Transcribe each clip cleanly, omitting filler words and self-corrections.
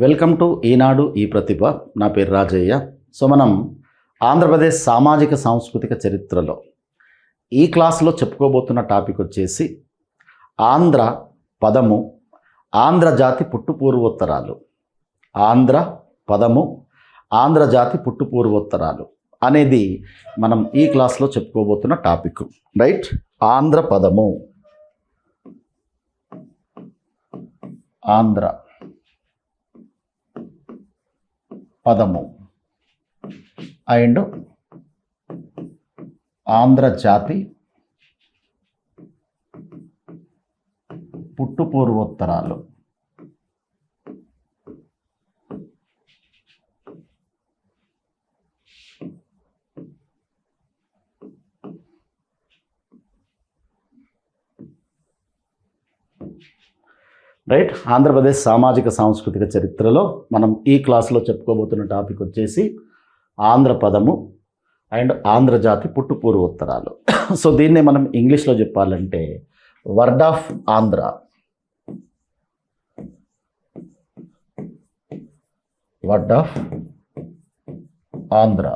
Welcome to ఈనాడు ఈ ప్రతిభ. నా పేరు రాజయ్య. సో మనం ఆంధ్రప్రదేశ్ సామాజిక సాంస్కృతిక చరిత్రలో ఈ క్లాస్లో చెప్పుకోబోతున్న టాపిక్ వచ్చేసి ఆంధ్ర పదము, ఆంధ్ర జాతి పుట్టుపూర్వోత్తరాలు. ఆంధ్ర పదము, ఆంధ్ర జాతి పుట్టుపూర్వోత్తరాలు అనేది మనం ఈ క్లాస్లో చెప్పుకోబోతున్న టాపిక్, రైట్? ఆంధ్ర పదము, ఆంధ్ర పదము అండ్ ఆంధ్ర జాతి పుట్టుపూర్వోత్తరాలు. రైట్. ఆంధ్రప్రదేశ్ సామాజిక సాంస్కృతిక చరిత్రలో మనం ఈ క్లాస్లో చెప్పుకోబోతున్న టాపిక్ వచ్చేసి ఆంధ్ర పదము అండ్ ఆంధ్ర జాతి పుట్టుపూర్వోత్తరాలు. సో దీన్నే మనం ఇంగ్లీష్లో చెప్పాలంటే word of Andhra, word of Andhra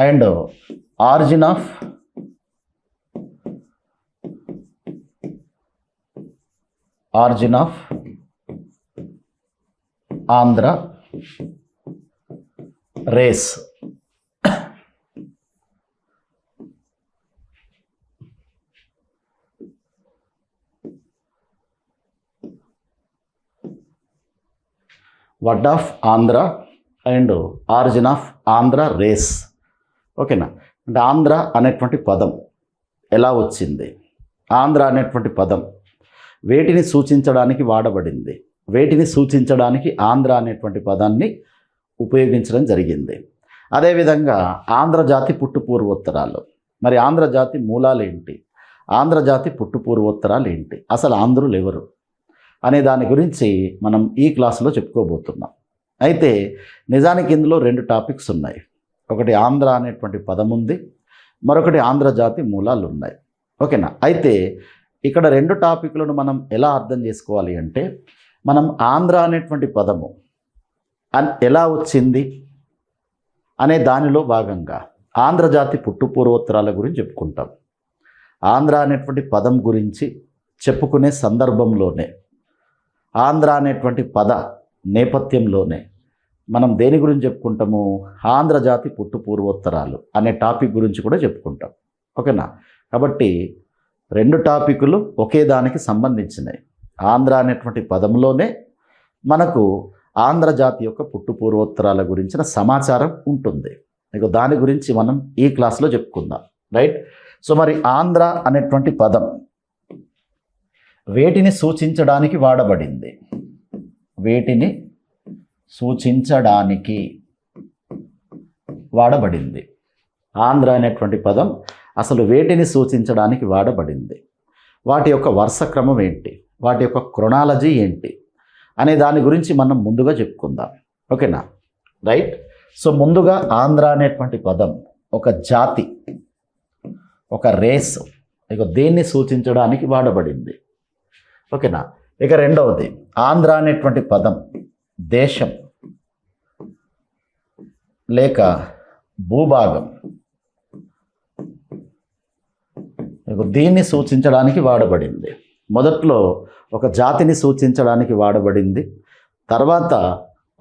and origin of Andhra race. Word of Andhra and origin of Andhra race. ఓకేనా? అంటే ఆంధ్ర అనేటువంటి పదం ఎలా వచ్చింది, ఆంధ్ర అనేటువంటి పదం వేటిని సూచించడానికి వాడబడింది, వేటిని సూచించడానికి ఆంధ్ర అనేటువంటి పదాన్ని ఉపయోగించడం జరిగింది. అదేవిధంగా ఆంధ్రజాతి పుట్టుపూర్వోత్తరాలు. మరి ఆంధ్రజాతి మూలాలు ఏంటి, ఆంధ్రజాతి పుట్టుపూర్వోత్తరాలు ఏంటి, అసలు ఆంధ్రులు ఎవరు అనే దాని గురించి మనం ఈ క్లాసులో చెప్పుకోబోతున్నాం. అయితే నిజానికి ఇందులో రెండు టాపిక్స్ ఉన్నాయి. ఒకటి ఆంధ్ర అనేటువంటి పదం ఉంది, మరొకటి ఆంధ్రజాతి మూలాలు ఉన్నాయి. ఓకేనా? అయితే ఇక్కడ రెండు టాపిక్లను మనం ఎలా అర్థం చేసుకోవాలి అంటే, మనం ఆంధ్ర అనేటువంటి పదము ఎలా వచ్చింది అనే దానిలో భాగంగా ఆంధ్రజాతి పుట్టుపూర్వోత్తరాల గురించి చెప్పుకుంటాం. ఆంధ్ర అనేటువంటి పదం గురించి చెప్పుకునే సందర్భంలోనే, ఆంధ్ర అనేటువంటి పద నేపథ్యంలోనే మనం దేని గురించి చెప్పుకుంటాము, ఆంధ్రజాతి పుట్టుపూర్వోత్తరాలు అనే టాపిక్ గురించి కూడా చెప్పుకుంటాం. ఓకేనా? కాబట్టి రెండు టాపిక్లు ఒకే దానికి సంబంధించినవి. ఆంధ్ర అనేటువంటి పదంలోనే మనకు ఆంధ్రజాతి యొక్క పుట్టుపూర్వోత్తరాల గురించిన సమాచారం ఉంటుంది. ఇక దాని గురించి మనం ఈ క్లాస్లో చెప్పుకుందాం, రైట్? సో మరి ఆంధ్ర అనేటువంటి పదం వేటిని సూచించడానికి వాడబడింది, వేటిని సూచించడానికి వాడబడింది. ఆంధ్ర అనేటువంటి పదం అసలు వేటిని సూచించడానికి వాడబడింది, వాటి యొక్క వరుస క్రమం ఏంటి, వాటి యొక్క క్రొనాలజీ ఏంటి అనే దాని గురించి మనం ముందుగా చెప్పుకుందాం. ఓకేనా? రైట్. సో ముందుగా ఆంధ్ర అనేటువంటి పదం ఒక జాతి, ఒక రేస్, ఇక దేన్ని సూచించడానికి వాడబడింది. ఓకేనా? ఇక రెండవది, ఆంధ్ర అనేటువంటి పదం దేశం లేక భూభాగం, దీన్ని సూచించడానికి వాడబడింది. మొదట్లో ఒక జాతిని సూచించడానికి వాడబడింది, తర్వాత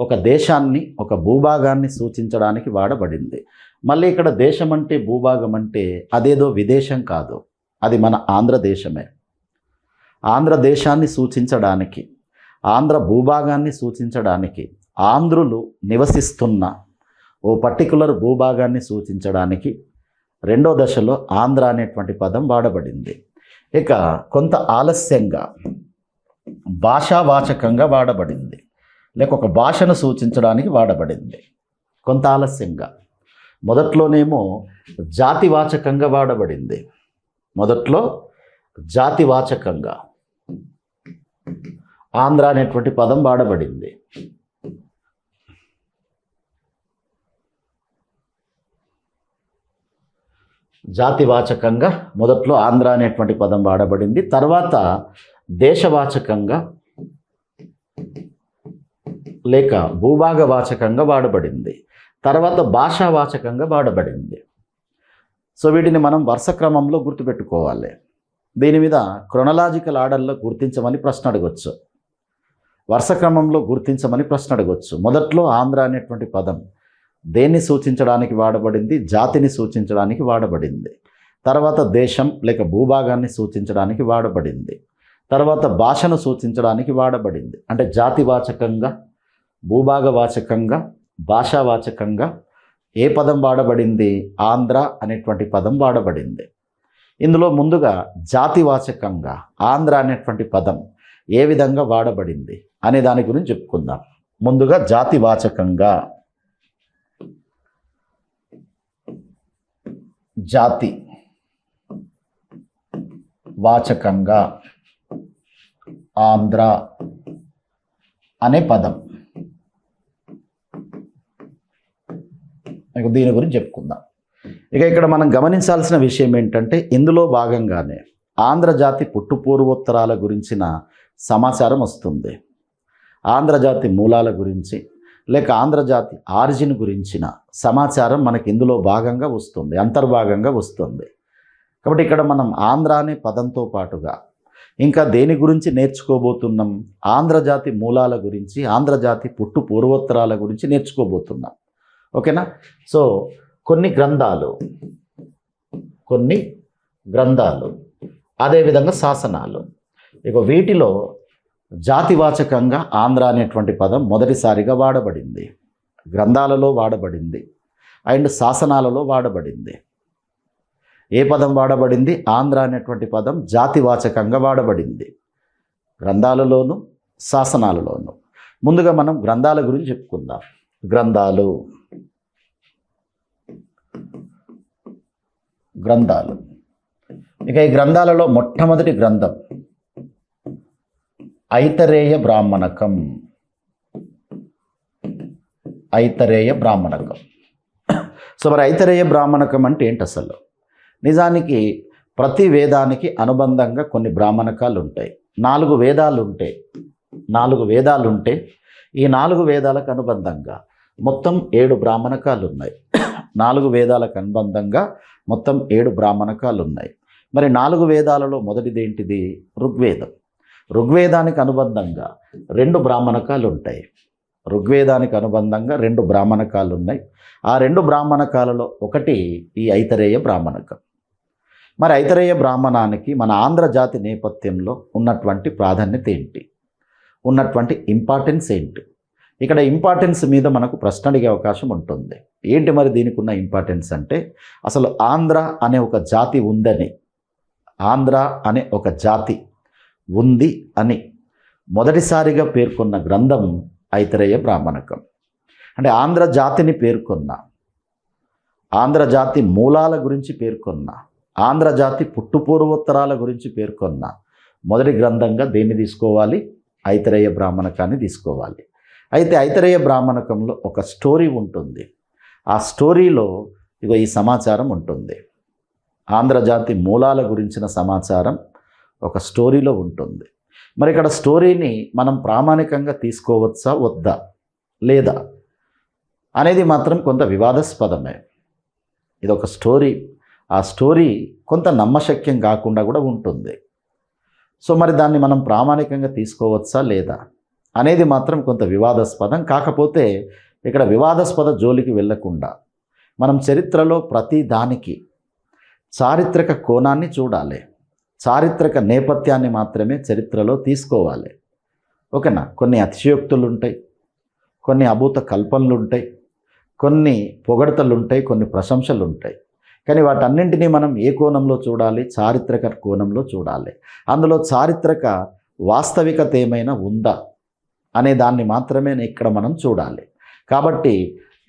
ఒక దేశాన్ని, ఒక భూభాగాన్ని సూచించడానికి వాడబడింది. మళ్ళీ ఇక్కడ దేశం అంటే, భూభాగం అంటే అదేదో విదేశం కాదు, అది మన ఆంధ్రదేశమే. ఆంధ్రదేశాన్ని సూచించడానికి, ఆంధ్ర భూభాగాన్ని సూచించడానికి, ఆంధ్రులు నివసిస్తున్న ఓ పర్టికులర్ భూభాగాన్ని సూచించడానికి రెండో దశలో ఆంధ్ర అనేటువంటి పదం వాడబడింది. ఇక కొంత ఆలస్యంగా భాషావాచకంగా వాడబడింది, లేక ఒక భాషను సూచించడానికి వాడబడింది. కొంత ఆలస్యంగా, మొదట్లోనేమో జాతివాచకంగా వాడబడింది. మొదట్లో జాతివాచకంగా ఆంధ్ర అనేటువంటి పదం వాడబడింది. జాతివాచకంగా మొదట్లో ఆంధ్ర అనేటువంటి పదం వాడబడింది. తర్వాత దేశవాచకంగా లేక భూభాగవాచకంగా వాడబడింది, తర్వాత భాషావాచకంగా వాడబడింది. సో వీటిని మనం వరుస క్రమంలో గుర్తుపెట్టుకోవాలి. దీని మీద క్రొనలాజికల్ ఆర్డర్లో గుర్తించమని ప్రశ్న అడగవచ్చు, వరుస క్రమంలో గుర్తించమని ప్రశ్న అడగవచ్చు. మొదట్లో ఆంధ్ర అనేటువంటి పదం దేన్ని సూచించడానికి వాడబడింది? జాతిని సూచించడానికి వాడబడింది. తర్వాత దేశం లేక భూభాగాన్ని సూచించడానికి వాడబడింది. తర్వాత భాషను సూచించడానికి వాడబడింది. అంటే జాతివాచకంగా, భూభాగవాచకంగా, భాషావాచకంగా ఏ పదం వాడబడింది? ఆంధ్ర అనేటువంటి పదం వాడబడింది. ఇందులో ముందుగా జాతివాచకంగా ఆంధ్ర అనేటువంటి పదం ఏ విధంగా వాడబడింది అనే దాని గురించి చెప్పుకుందాం. ముందుగా జాతివాచకంగా, జాతి వాచకంగా ఆంధ్ర అనే పదం, దీని గురించి చెప్పుకుందాం. ఇక ఇక్కడ మనం గమనించాల్సిన విషయం ఏంటంటే, ఇందులో భాగంగానే ఆంధ్రజాతి పుట్టుపూర్వోత్తరాల గురించిన సమాచారం వస్తుంది. ఆంధ్రజాతి మూలాల గురించి లేక ఆంధ్రజాతి ఆరిజిన్ గురించిన సమాచారం మనకి ఇందులో భాగంగా వస్తుంది, అంతర్భాగంగా వస్తుంది. కాబట్టి ఇక్కడ మనం ఆంధ్ర అనే పదంతో పాటుగా ఇంకా దేని గురించి నేర్చుకోబోతున్నాం? ఆంధ్రజాతి మూలాల గురించి, ఆంధ్రజాతి పుట్టు పూర్వోత్తరాల గురించి నేర్చుకోబోతున్నాం. ఓకేనా? సో కొన్ని గ్రంథాలు అదేవిధంగా శాసనాలు, ఇక వీటిలో జాతివాచకంగా ఆంధ్ర అనేటువంటి పదం మొదటిసారిగా వాడబడింది, గ్రంథాలలో వాడబడింది అండ్ శాసనాలలో వాడబడింది. ఏ పదం వాడబడింది? ఆంధ్ర అనేటువంటి పదం జాతివాచకంగా వాడబడింది, గ్రంథాలలోను శాసనాలలోను. ముందుగా మనం గ్రంథాల గురించి చెప్పుకుందాం. గ్రంథాలు ఇక ఈ గ్రంథాలలో మొట్టమొదటి గ్రంథం ఐతరేయ బ్రాహ్మణకం. సో మరి ఐతరేయ బ్రాహ్మణకం అంటే ఏంటి అసలు? నిజానికి ప్రతి వేదానికి అనుబంధంగా కొన్ని బ్రాహ్మణకాలు ఉంటాయి. 4 వేదాలు ఉంటే ఈ 4 వేదాలకు అనుబంధంగా మొత్తం 7 బ్రాహ్మణకాలు ఉన్నాయి. 4 వేదాలకు అనుబంధంగా మొత్తం 7 బ్రాహ్మణకాలు ఉన్నాయి. మరి 4 వేదాలలో మొదటిది ఏంటిది? ఋగ్వేదం. ఋగ్వేదానికి అనుబంధంగా 2 బ్రాహ్మణకాలు ఉంటాయి. ఋగ్వేదానికి అనుబంధంగా 2 బ్రాహ్మణకాలు ఉన్నాయి. ఆ 2 బ్రాహ్మణకాలలో ఒకటి ఈ ఐతరేయ బ్రాహ్మణకం. మరి ఐతరేయ బ్రాహ్మణానికి మన ఆంధ్రజాతి నేపథ్యంలో ఉన్నటువంటి ప్రాధాన్యత ఏంటి, ఉన్నటువంటి ఇంపార్టెన్స్ ఏంటి? ఇక్కడ ఇంపార్టెన్స్ మీద మనకు ప్రశ్న అడిగే అవకాశం ఉంటుంది. ఏంటి మరి దీనికి ఉన్న ఇంపార్టెన్స్ అంటే, అసలు ఆంధ్ర అనే ఒక జాతి ఉందని, ఆంధ్ర అనే ఒక జాతి ఉంది అని మొదటిసారిగా పేర్కొన్న గ్రంథం ఐతరేయ బ్రాహ్మణకం. అంటే ఆంధ్ర జాతిని పేర్కొన్న, ఆంధ్రజాతి మూలాల గురించి పేర్కొన్న, ఆంధ్రజాతి పుట్టుపూర్వోత్తరాల గురించి పేర్కొన్న మొదటి గ్రంథంగా దేన్ని తీసుకోవాలి? ఐతరేయ బ్రాహ్మణకాన్ని తీసుకోవాలి. అయితే ఐతరేయ బ్రాహ్మణకంలో ఒక స్టోరీ ఉంటుంది. ఆ స్టోరీలో ఈ సమాచారం ఉంటుంది. ఆంధ్రజాతి మూలాల గురించిన సమాచారం ఒక స్టోరీలో ఉంటుంది. మరి ఇక్కడ స్టోరీని మనం ప్రామాణికంగా తీసుకోవచ్చా వద్దా లేదా అనేది మాత్రం కొంత వివాదాస్పదమే. ఇది ఒక స్టోరీ, ఆ స్టోరీ కొంత నమ్మశక్యం కాకుండా కూడా ఉంటుంది. సో మరి దాన్ని మనం ప్రామాణికంగా తీసుకోవచ్చా లేదా అనేది మాత్రం కొంత వివాదాస్పదం. కాకపోతే ఇక్కడ వివాదాస్పద జోలికి వెళ్ళకుండా మనం చరిత్రలో ప్రతి దానికి చారిత్రక కోణాన్ని చూడాలి, చారిత్రక నేపథ్యాన్ని మాత్రమే చరిత్రలో తీసుకోవాలి. ఓకేనా? కొన్ని అతిశయోక్తులు ఉంటాయి, కొన్ని అభూత కల్పనలు ఉంటాయి, కొన్ని పొగడతలు ఉంటాయి, కొన్ని ప్రశంసలు ఉంటాయి. కానీ వాటన్నింటినీ మనం ఏ కోణంలో చూడాలి? చారిత్రక కోణంలో చూడాలి. అందులో చారిత్రక వాస్తవికత ఏమైనా ఉందా అనే దాన్ని మాత్రమే ఇక్కడ మనం చూడాలి. కాబట్టి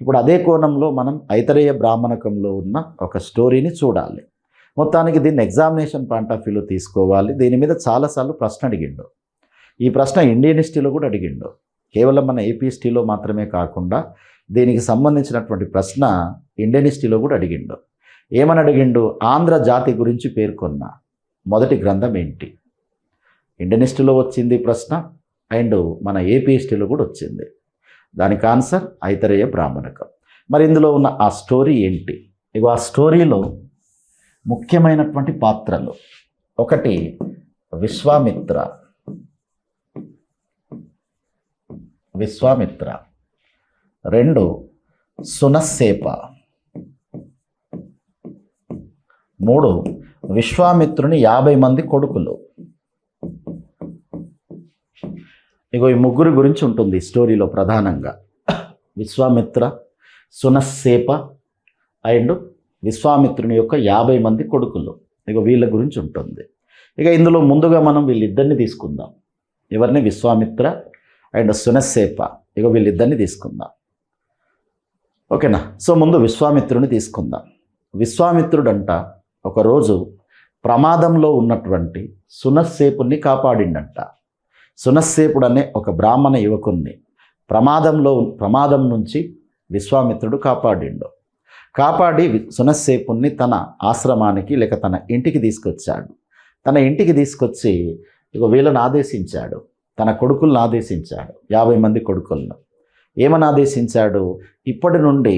ఇప్పుడు అదే కోణంలో మనం ఐతరేయ బ్రాహ్మణకంలో ఉన్న ఒక స్టోరీని చూడాలి. మొత్తానికి దీన్ని ఎగ్జామినేషన్ పాయింట్ ఆఫ్ వ్యూలో తీసుకోవాలి. దీని మీద చాలాసార్లు ప్రశ్న అడిగిండు. ఈ ప్రశ్న ఇండియన్ హిస్టరీలో కూడా అడిగిండు. కేవలం మన ఏపీ హిస్టరీలో మాత్రమే కాకుండా దీనికి సంబంధించినటువంటి ప్రశ్న ఇండియన్ హిస్టరీలో కూడా అడిగిండు. ఏమని అడిగిండు? ఆంధ్ర జాతి గురించి పేర్కొన్న మొదటి గ్రంథం ఏంటి? ఇండియన్ హిస్టరీలో వచ్చింది ప్రశ్న అండ్ మన ఏపీ హిస్టరీలో కూడా వచ్చింది. దానికి ఆన్సర్ ఐతరేయ బ్రాహ్మణకం. మరి ఇందులో ఉన్న ఆ స్టోరీ ఏంటి? ఇగో ఆ స్టోరీలో ముఖ్యమైనటువంటి పాత్రలు, ఒకటి విశ్వామిత్ర, రెండు సునస్సేప, మూడు విశ్వామిత్రుని 50 మంది కొడుకులు. ఇగో ఈ ముగ్గురు గురించి ఉంటుంది ఈ స్టోరీలో ప్రధానంగా. విశ్వామిత్ర, సునస్సేప అండ్ విశ్వామిత్రుని యొక్క 50 మంది కొడుకులు. ఇక వీళ్ళ గురించి ఉంటుంది. ఇక ఇందులో ముందుగా మనం వీళ్ళిద్దరిని తీసుకుందాం. ఎవరిని? విశ్వామిత్ర అండ్ సునస్సేప. ఇక వీళ్ళిద్దరిని తీసుకుందాం. ఓకేనా? సో ముందు విశ్వామిత్రుని తీసుకుందాం. విశ్వామిత్రుడంట ఒకరోజు ప్రమాదంలో ఉన్నటువంటి సునస్సేపుని కాపాడిండంట. సునస్సేపుడు అనే ఒక బ్రాహ్మణ యువకుణ్ణి ప్రమాదం నుంచి విశ్వామిత్రుడు కాపాడిండు. కాపాడి సునస్సేపుణ్ణి తన ఆశ్రమానికి లేక తన ఇంటికి తీసుకొచ్చాడు. తన ఇంటికి తీసుకొచ్చి ఇక వీళ్ళని ఆదేశించాడు, తన కొడుకులను ఆదేశించాడు, 50 మంది కొడుకులను. ఏమని ఆదేశించాడు? ఇప్పటి నుండి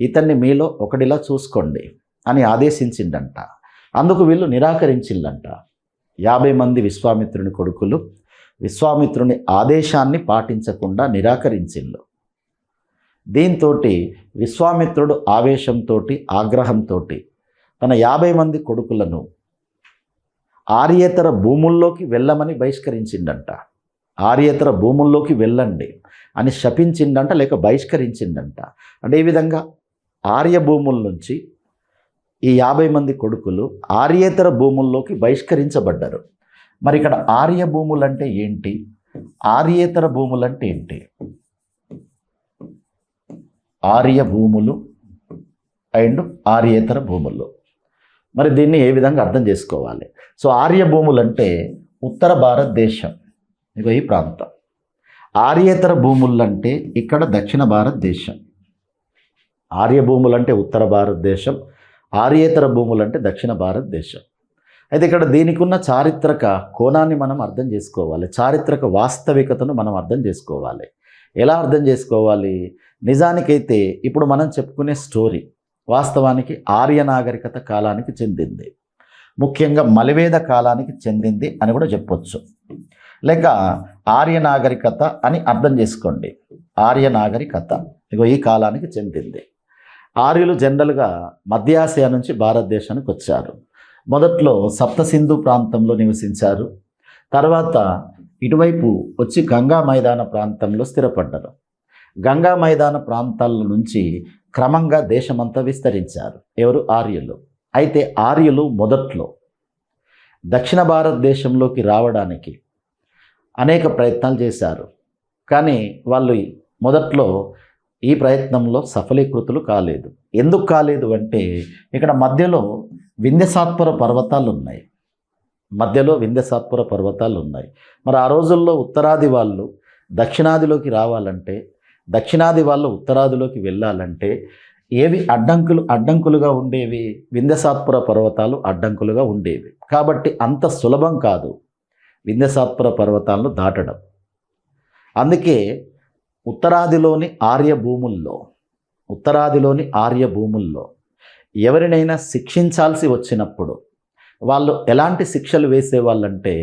ఇతన్ని మీలో ఒకటిలా చూసుకోండి అని ఆదేశించిండంట. అందుకు వీళ్ళు నిరాకరించిందంట. 50 మంది విశ్వామిత్రుని కొడుకులు విశ్వామిత్రుని ఆదేశాన్ని పాటించకుండా నిరాకరించిళ్ళు. దీంతో విశ్వామిత్రుడు ఆవేశంతో ఆగ్రహంతో తన 50 మంది కొడుకులను ఆర్యేతర భూముల్లోకి వెళ్ళమని బహిష్కరించిండంట. ఆర్యేతర భూముల్లోకి వెళ్ళండి అని శపించిండంట, లేక బహిష్కరించిండంట. అంటే ఈ విధంగా ఆర్య భూముల నుంచి ఈ 50 మంది కొడుకులు ఆర్యేతర భూముల్లోకి బహిష్కరించబడ్డారు. మరి ఇక్కడ ఆర్య భూములు అంటే ఏంటి, ఆర్యేతర భూములు అంటే ఏంటి? ఆర్య భూములు అండ్ ఆర్యేతర భూములు. మరి దీన్ని ఏ విధంగా అర్థం చేసుకోవాలి? సో ఆర్య భూములు అంటే ఉత్తర భారతదేశం, ఇక ఈ ప్రాంతం. ఆర్యేతర భూములు అంటే ఇక్కడ దక్షిణ భారతదేశం. ఆర్య భూములు అంటే ఉత్తర భారతదేశం, ఆర్యేతర భూములు అంటే దక్షిణ భారతదేశం. అయితే ఇక్కడ దీనికి ఉన్న చారిత్రక కోణాన్ని మనం అర్థం చేసుకోవాలి, చారిత్రక వాస్తవికతను మనం అర్థం చేసుకోవాలి. ఎలా అర్థం చేసుకోవాలి? నిజానికైతే ఇప్పుడు మనం చెప్పుకునే స్టోరీ వాస్తవానికి ఆర్య నాగరికత కాలానికి చెందింది, ముఖ్యంగా మలివేద కాలానికి చెందింది అని కూడా చెప్పొచ్చు, లేక ఆర్య నాగరికత అని అర్థం చేసుకోండి. ఆర్య నాగరికత ఇగో ఈ కాలానికి చెందింది. ఆర్యులు జనరల్గా మధ్య ఆసియా నుంచి భారతదేశానికి వచ్చారు. మొదట్లో సప్త సింధు ప్రాంతంలో నివసించారు. తర్వాత ఇటువైపు వచ్చి గంగా మైదాన ప్రాంతంలో స్థిరపడ్డారు. గంగా మైదాన ప్రాంతాల నుంచి క్రమంగా దేశమంతా విస్తరించారు. ఎవరు? ఆర్యులు. అయితే ఆర్యులు మొదట్లో దక్షిణ భారతదేశంలోకి రావడానికి అనేక ప్రయత్నాలు చేశారు. కానీ వాళ్ళు మొదట్లో ఈ ప్రయత్నంలో సఫలీకృతులు కాలేదు. ఎందుకు కాలేదు అంటే ఇక్కడ మధ్యలో వింధ్యసాత్పుర పర్వతాలు ఉన్నాయి. మరి ఆ రోజుల్లో ఉత్తరాది వాళ్ళు దక్షిణాదిలోకి రావాలంటే, దక్షిణాది వాళ్ళు ఉత్తరాదిలోకి వెళ్ళాలంటే ఏవి అడ్డంకులుగా ఉండేవి? వింధ్యసాత్పుర పర్వతాలు అడ్డంకులుగా ఉండేవి. కాబట్టి అంత సులభం కాదు వింధ్యసాత్పుర పర్వతాలను దాటడం. అందుకే ఉత్తరాదిలోని ఆర్య భూముల్లో ఎవరినైనా శిక్షించాల్సి వచ్చినప్పుడు వాళ్ళు ఎలాంటి శిక్షలు వేసేవాళ్ళంటే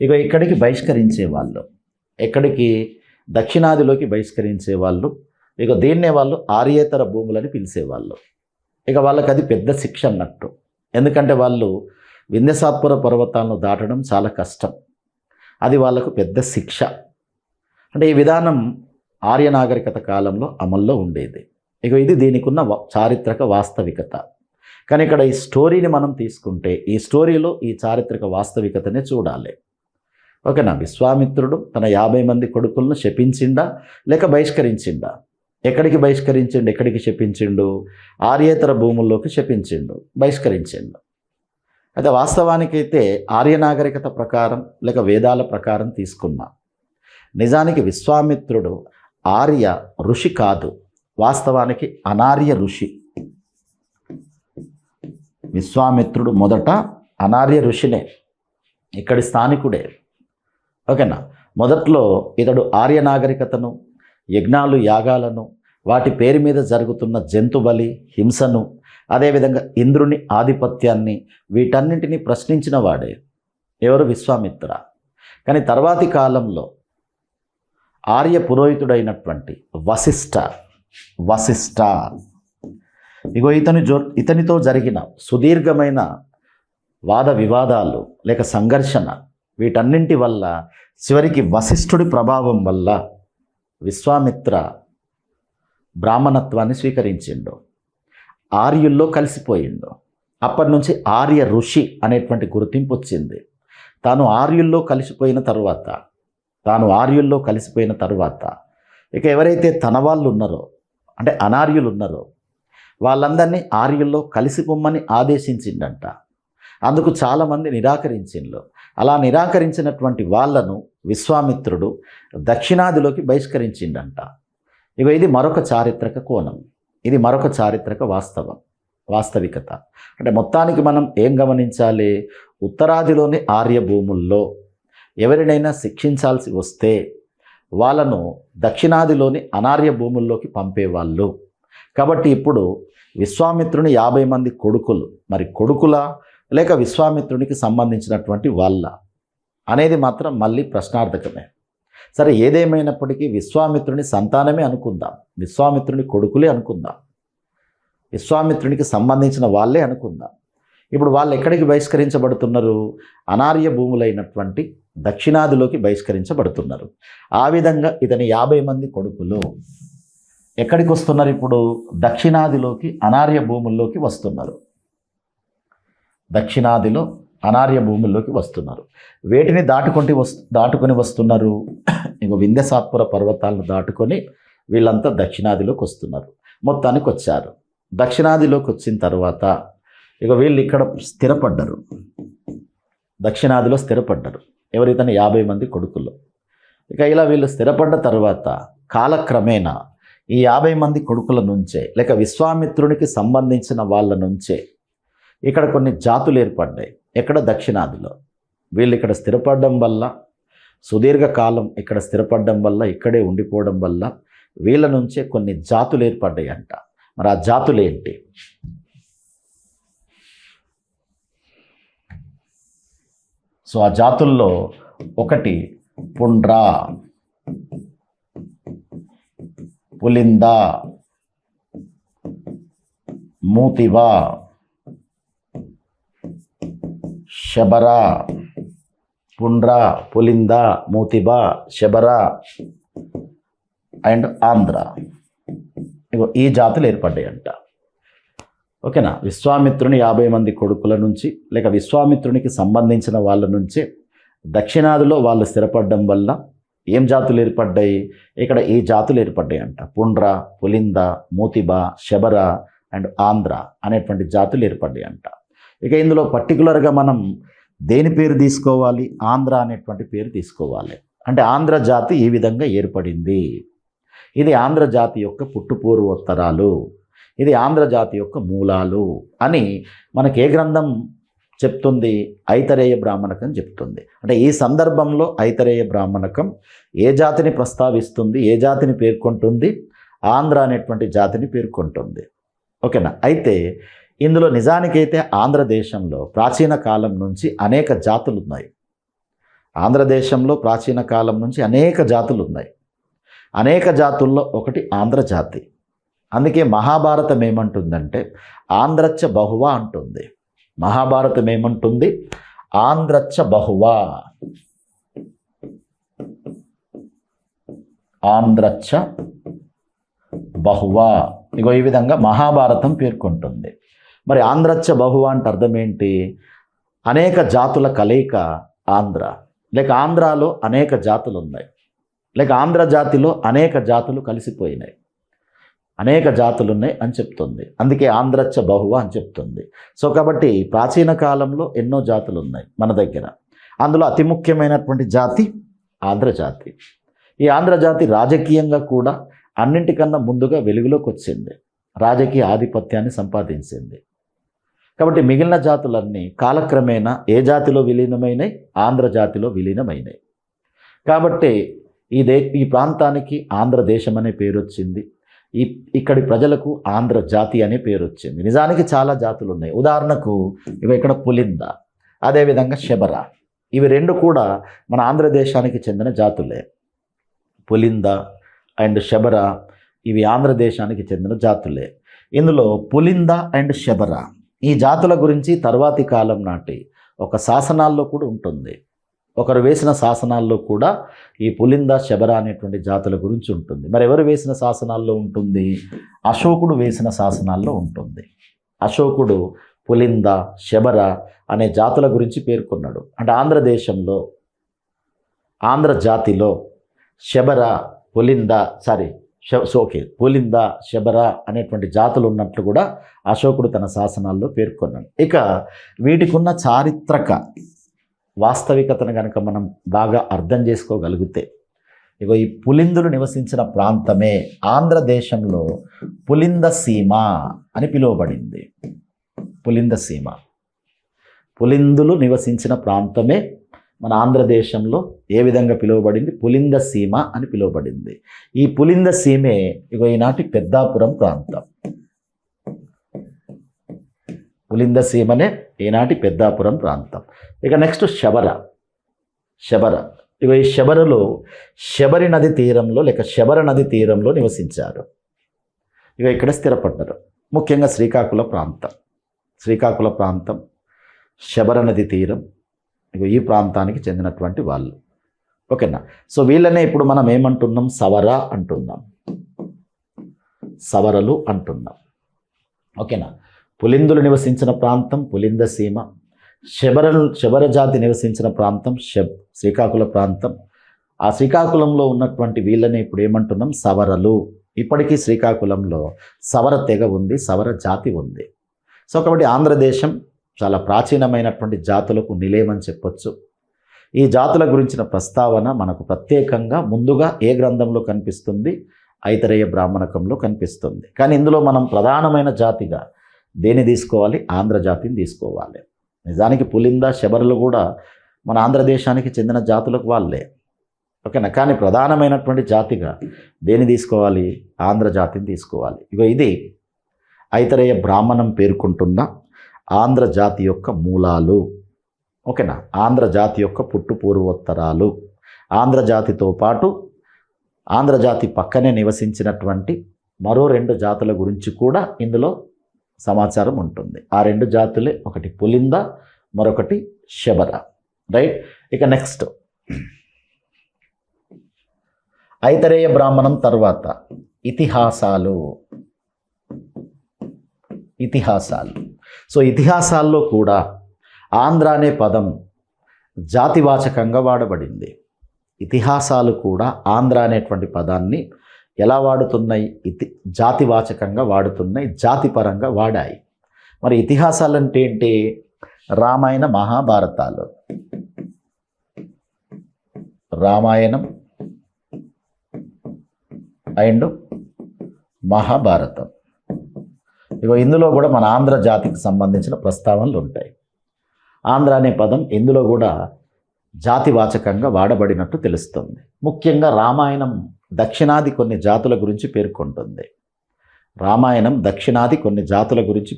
ఇక ఇక్కడికి బహిష్కరించేవాళ్ళు, ఎక్కడికి? దక్షిణాదిలోకి బహిష్కరించేవాళ్ళు. ఇక దీన్నే వాళ్ళు ఆర్యేతర భూములని పిలిచేవాళ్ళు. ఇక వాళ్ళకి అది పెద్ద శిక్ష అన్నట్టు. ఎందుకంటే వాళ్ళు వింధ్యసాత్పుర పర్వతాలను దాటడం చాలా కష్టం, అది వాళ్ళకు పెద్ద శిక్ష. అంటే ఈ విధానం ఆర్య నాగరికత కాలంలో అమల్లో ఉండేది. ఇక ఇది దీనికి ఉన్న చారిత్రక వాస్తవికత. కానీ ఇక్కడ ఈ స్టోరీని మనం తీసుకుంటే ఈ స్టోరీలో ఈ చారిత్రక వాస్తవికతనే చూడాలి. ఓకేనా? విశ్వామిత్రుడు తన 50 మంది కొడుకులను శపించిండా లేక బహిష్కరించిండా? ఎక్కడికి బహిష్కరించిండు, ఎక్కడికి శపించిండు? ఆర్యేతర భూముల్లోకి శపించిండు, బహిష్కరించిండు. అయితే వాస్తవానికైతే ఆర్య నాగరికత ప్రకారం లేక వేదాల ప్రకారం తీసుకున్నా నిజానికి విశ్వామిత్రుడు ఆర్య ఋషి కాదు, వాస్తవానికి అనార్య ఋషి. విశ్వామిత్రుడు మొదట అనార్య ఋషినే, ఇక్కడి స్థానికుడే. ఓకేనా? మొదట్లో ఇతడు ఆర్య నాగరికతను యజ్ఞాలు యాగాలను, వాటి పేరు మీద జరుగుతున్న జంతుబలి హింసను, అదేవిధంగా ఇంద్రుని ఆధిపత్యాన్ని, వీటన్నింటినీ ప్రశ్నించిన వాడే ఎవరు? విశ్వామిత్ర. కానీ తర్వాతి కాలంలో ఆర్య పురోహితుడైనటువంటి వశిష్ఠ ఇగో ఇతనితో జరిగిన సుదీర్ఘమైన వాద వివాదాలు లేక సంఘర్షణ, వీటన్నింటి వల్ల చివరికి వశిష్ఠుడి ప్రభావం వల్ల విశ్వామిత్ర బ్రాహ్మణత్వాన్ని స్వీకరించిండు, ఆర్యుల్లో కలిసిపోయిండు. అప్పటి నుంచి ఆర్య ఋషి అనేటువంటి గుర్తింపు వచ్చింది. తాను ఆర్యుల్లో కలిసిపోయిన తర్వాత ఇక ఎవరైతే తన వాళ్ళు ఉన్నారో, అంటే అనార్యులు ఉన్నారో, వాళ్ళందరినీ ఆర్యుల్లో కలిసిపోమ్మని ఆదేశించిండంట. అందుకు చాలామంది నిరాకరించిండ్రు. అలా నిరాకరించినటువంటి వాళ్ళను విశ్వామిత్రుడు దక్షిణాదిలోకి బహిష్కరించిండంట. ఇక ఇది మరొక చారిత్రక కోణం, ఇది మరొక చారిత్రక వాస్తవికత. అంటే మొత్తానికి మనం ఏం గమనించాలి? ఉత్తరాదిలోని ఆర్య భూముల్లో ఎవరినైనా శిక్షించాల్సి వస్తే వాళ్ళను దక్షిణాదిలోని అనార్య భూముల్లోకి పంపేవాళ్ళు. కాబట్టి ఇప్పుడు విశ్వామిత్రుని 50 మంది కొడుకులు, మరి కొడుకుల లేక విశ్వామిత్రునికి సంబంధించినటువంటి వాళ్ళ అనేది మాత్రం మళ్ళీ ప్రశ్నార్థకమే. సరే, ఏదేమైనప్పటికీ విశ్వామిత్రుని సంతానమే అనుకుందాం, విశ్వామిత్రుని కొడుకులే అనుకుందాం, విశ్వామిత్రునికి సంబంధించిన వాళ్ళే అనుకుందాం. ఇప్పుడు వాళ్ళు ఎక్కడికి బహిష్కరించబడుతున్నారు? అనార్య భూములైనటువంటి దక్షిణాదిలోకి బహిష్కరించబడుతున్నారు. ఆ విధంగా ఇతని 50 మంది కొడుకులు ఎక్కడికి వస్తున్నారు? ఇప్పుడు దక్షిణాదిలోకి, అనార్య భూముల్లోకి వస్తున్నారు. దక్షిణాదిలో అనార్య భూముల్లోకి వస్తున్నారు. వేటిని దాటుకొని వస్తున్నారు? ఇంకో వింధ్యసాత్పుర పర్వతాలను దాటుకొని వీళ్ళంతా దక్షిణాదిలోకి వస్తున్నారు. మొత్తానికి వచ్చారు. దక్షిణాదిలోకి వచ్చిన తర్వాత ఇక వీళ్ళు ఇక్కడ స్థిరపడ్డారు, దక్షిణాదిలో స్థిరపడ్డారు. ఎవరైతే 50 మంది కొడుకులు. ఇక ఇలా వీళ్ళు స్థిరపడ్డ తర్వాత కాలక్రమేణా ఈ 50 మంది కొడుకుల నుంచే లేక విశ్వామిత్రునికి సంబంధించిన వాళ్ళ నుంచే ఇక్కడ కొన్ని జాతులు ఏర్పడ్డాయి. ఎక్కడ? దక్షిణాదిలో. వీళ్ళు ఇక్కడ స్థిరపడడం వల్ల, సుదీర్ఘకాలం ఇక్కడ స్థిరపడడం వల్ల, ఇక్కడే ఉండిపోవడం వల్ల వీళ్ళ నుంచే కొన్ని జాతులు ఏర్పడ్డాయి అంట. మరి ఆ జాతులు ఏంటి? సో ఆ జాతుల్లో ఒకటి పుండ్ర, పులింద, మూతివ, శబర. పుండ్ర, పులింద, మూతిబ, శబర అండ్ ఆంధ్ర. ఇగో ఈ జాతులు ఏర్పడ్డాయంట. ఓకేనా? విశ్వామిత్రుని 50 మంది కొడుకుల నుంచి లేక విశ్వామిత్రునికి సంబంధించిన వాళ్ళ నుంచే దక్షిణాదిలో వాళ్ళు స్థిరపడడం వల్ల ఏం జాతులు ఏర్పడ్డాయి? ఇక్కడ ఈ జాతులు ఏర్పడ్డాయి అంట. పుండ్ర, పులింద, మూతిబ, శబర అండ్ ఆంధ్ర అనేటువంటి జాతులు ఏర్పడ్డాయి అంట. ఇక ఇందులో పర్టికులర్గా మనం దేని పేరు తీసుకోవాలి? ఆంధ్ర అనేటువంటి పేరు తీసుకోవాలి. అంటే ఆంధ్ర జాతి ఈ విధంగా ఏర్పడింది, ఇది ఆంధ్ర జాతి యొక్క పుట్టుపూర్వోత్తరాలు, ఇది ఆంధ్ర జాతి యొక్క మూలాలు అని మనకి ఏ గ్రంథం చెప్తుంది? ఐతరేయ బ్రాహ్మణకం చెప్తుంది. అంటే ఈ సందర్భంలో ఐతరేయ బ్రాహ్మణకం ఏ జాతిని ప్రస్తావిస్తుంది, ఏ జాతిని పేర్కొంటుంది? ఆంధ్ర అనేటువంటి జాతిని పేర్కొంటుంది. ఓకేనా? అయితే ఇందులో నిజానికైతే ఆంధ్రదేశంలో ప్రాచీన కాలం నుంచి అనేక జాతులు ఉన్నాయి. ఆంధ్రదేశంలో ప్రాచీన కాలం నుంచి అనేక జాతులు ఉన్నాయి. అనేక జాతుల్లో ఒకటి ఆంధ్ర జాతి. అందుకే మహాభారతం ఏమంటుందంటే ఆంధ్రచ్చ బహువా అంటుంది. మహాభారతం ఏమంటుంది? ఆంధ్రచ్చ బహువా, ఆంధ్రచ్చ బహువా. ఇగో ఈ విధంగా మహాభారతం పేర్కొంటుంది. మరి ఆంధ్రచ్చ బహువా అంటే అర్థం ఏంటి? అనేక జాతుల కలయిక ఆంధ్ర, లేక ఆంధ్రాలో అనేక జాతులు ఉన్నాయి, లేక ఆంధ్ర జాతిలో అనేక జాతులు కలిసిపోయినాయి, అనేక జాతులు ఉన్నాయి అని చెప్తుంది. అందుకే ఆంధ్రచ్చ బహువా అని చెప్తుంది. సో కాబట్టి ప్రాచీన కాలంలో ఎన్నో జాతులు ఉన్నాయి మన దగ్గర. అందులో అతి ముఖ్యమైనటువంటి జాతి ఆంధ్ర జాతి. ఈ ఆంధ్ర జాతి రాజకీయంగా కూడా అన్నింటికన్నా ముందుగా వెలుగులోకి వచ్చింది, రాజకీయ ఆధిపత్యాన్ని సంపాదించింది. కాబట్టి మిగిలిన జాతులన్నీ కాలక్రమేణా ఏ జాతిలో విలీనమైనాయి? ఆంధ్ర జాతిలో విలీనమైనాయి. కాబట్టి ఈ ప్రాంతానికి ఆంధ్రదేశం అనే పేరు వచ్చింది. ఇక్కడి ప్రజలకు ఆంధ్ర జాతి అనే పేరు వచ్చింది. నిజానికి చాలా జాతులు ఉన్నాయి. ఉదాహరణకు ఇవి ఇక్కడ పులింద, అదేవిధంగా శబర. ఇవి రెండు కూడా మన ఆంధ్రదేశానికి చెందిన జాతులే. పులింద అండ్ శబర ఇవి ఆంధ్రదేశానికి చెందిన జాతులే. ఇందులో పులింద అండ్ శబర ఈ జాతుల గురించి తర్వాతి కాలం నాటి ఒక శాసనాల్లో కూడా ఉంటుంది. ఒకరు వేసిన శాసనాల్లో కూడా ఈ పులింద శబర అనేటువంటి జాతుల గురించి ఉంటుంది. మరి ఎవరు వేసిన శాసనాల్లో ఉంటుంది? అశోకుడు వేసిన శాసనాల్లో ఉంటుంది. అశోకుడు పులింద శబర అనే జాతుల గురించి పేర్కొన్నాడు. అంటే ఆంధ్రదేశంలో ఆంధ్ర జాతిలో శబర పులింద పులింద శబర అనేటువంటి జాతులు ఉన్నట్లు కూడా అశోకుడు తన శాసనాల్లో పేర్కొన్నాడు. ఇక వీటికి ఉన్న చారిత్రక వాస్తవికతను కనుక మనం బాగా అర్థం చేసుకోగలిగితే, ఈ పులిందులు నివసించిన ప్రాంతమే ఆంధ్రదేశంలో పులింద సీమ అని పిలువబడింది. పులింద సీమ, పులిందులు నివసించిన ప్రాంతమే మన ఆంధ్రదేశంలో ఏ విధంగా పిలువబడింది? పులింద సీమ అని పిలువబడింది. ఈ పులింద సీమే ఈనాటి పెద్దాపురం ప్రాంతం. పులింద సీమనే ఈనాటి పెద్దాపురం ప్రాంతం. ఇక నెక్స్ట్ శబర. ఈ శబరలో శబరి నది తీరంలో లేక శబర నది తీరంలో నివసించారు. ఇక్కడ స్థిరపడ్డారు. ముఖ్యంగా శ్రీకాకుళ ప్రాంతం శబర నది తీరం ఈ ప్రాంతానికి చెందినటువంటి వాళ్ళు. ఓకేనా? సో వీళ్ళనే ఇప్పుడు మనం ఏమంటున్నాం? సవర అంటున్నాం, సవరలు అంటున్నాం. ఓకేనా? పులిందులు నివసించిన ప్రాంతం పులింద సీమ, శబర జాతి నివసించిన ప్రాంతం శ్రీకాకుళ ప్రాంతం. ఆ శ్రీకాకుళంలో ఉన్నటువంటి వీళ్ళని ఇప్పుడు ఏమంటున్నాం? సవరలు. ఇప్పటికీ శ్రీకాకుళంలో సవర తెగ ఉంది, సవర జాతి ఉంది. సో కాబట్టి ఆంధ్రదేశం చాలా ప్రాచీనమైనటువంటి జాతులకు నిలయమని చెప్పొచ్చు. ఈ జాతుల గురించిన ప్రస్తావన మనకు ప్రత్యేకంగా ముందుగా ఏ గ్రంథంలో కనిపిస్తుంది? ఐతరేయ బ్రాహ్మణకంలో కనిపిస్తుంది. కానీ ఇందులో మనం ప్రధానమైన జాతిగా దేన్ని తీసుకోవాలి? ఆంధ్ర జాతిని తీసుకోవాలి. నిజానికి పులింద శబరలు కూడా మన ఆంధ్రదేశానికి చెందిన జాతులకు వాళ్ళే. ఓకేనా? కానీ ప్రధానమైనటువంటి జాతిగా దేన్ని తీసుకోవాలి? ఆంధ్ర జాతిని తీసుకోవాలి. ఇది ఐతరేయ బ్రాహ్మణం పేర్కొంటున్న ఆంధ్ర జాతి యొక్క మూలాలు. ఓకేనా? ఆంధ్ర జాతి యొక్క పుట్టుపూర్వోత్తరాలు. ఆంధ్ర జాతితో పాటు ఆంధ్ర జాతి పక్కనే నివసించినటువంటి మరో 2 జాతుల గురించి కూడా ఇందులో సమాచారం ఉంటుంది. ఆ 2 జాతులే, ఒకటి పులింద, మరొకటి శబర. రైట్? ఇక నెక్స్ట్ ఐతరేయ బ్రాహ్మణం తర్వాత ఇతిహాసాలు. సో ఇతిహాసాల్లో కూడా ఆంధ్ర అనే పదం జాతివాచకంగా వాడబడింది. ఇతిహాసాలు కూడా ఆంధ్ర అనేటువంటి పదాన్ని ఎలా వాడుతున్నాయి? జాతివాచకంగా వాడుతున్నాయి, జాతిపరంగా వాడాయి. మరి ఇతిహాసాలు అంటే ఏంటి? రామాయణ మహాభారతాలు, రామాయణం అండ్ మహాభారతం. ఇందులో కూడా మన ఆంధ్ర జాతికి సంబంధించిన ప్రస్తావనలు ఉంటాయి. ఆంధ్ర అనే పదం ఇందులో కూడా జాతివాచకంగా వాడబడినట్టు తెలుస్తుంది. ముఖ్యంగా రామాయణం దక్షిణాది కొన్ని జాతుల గురించి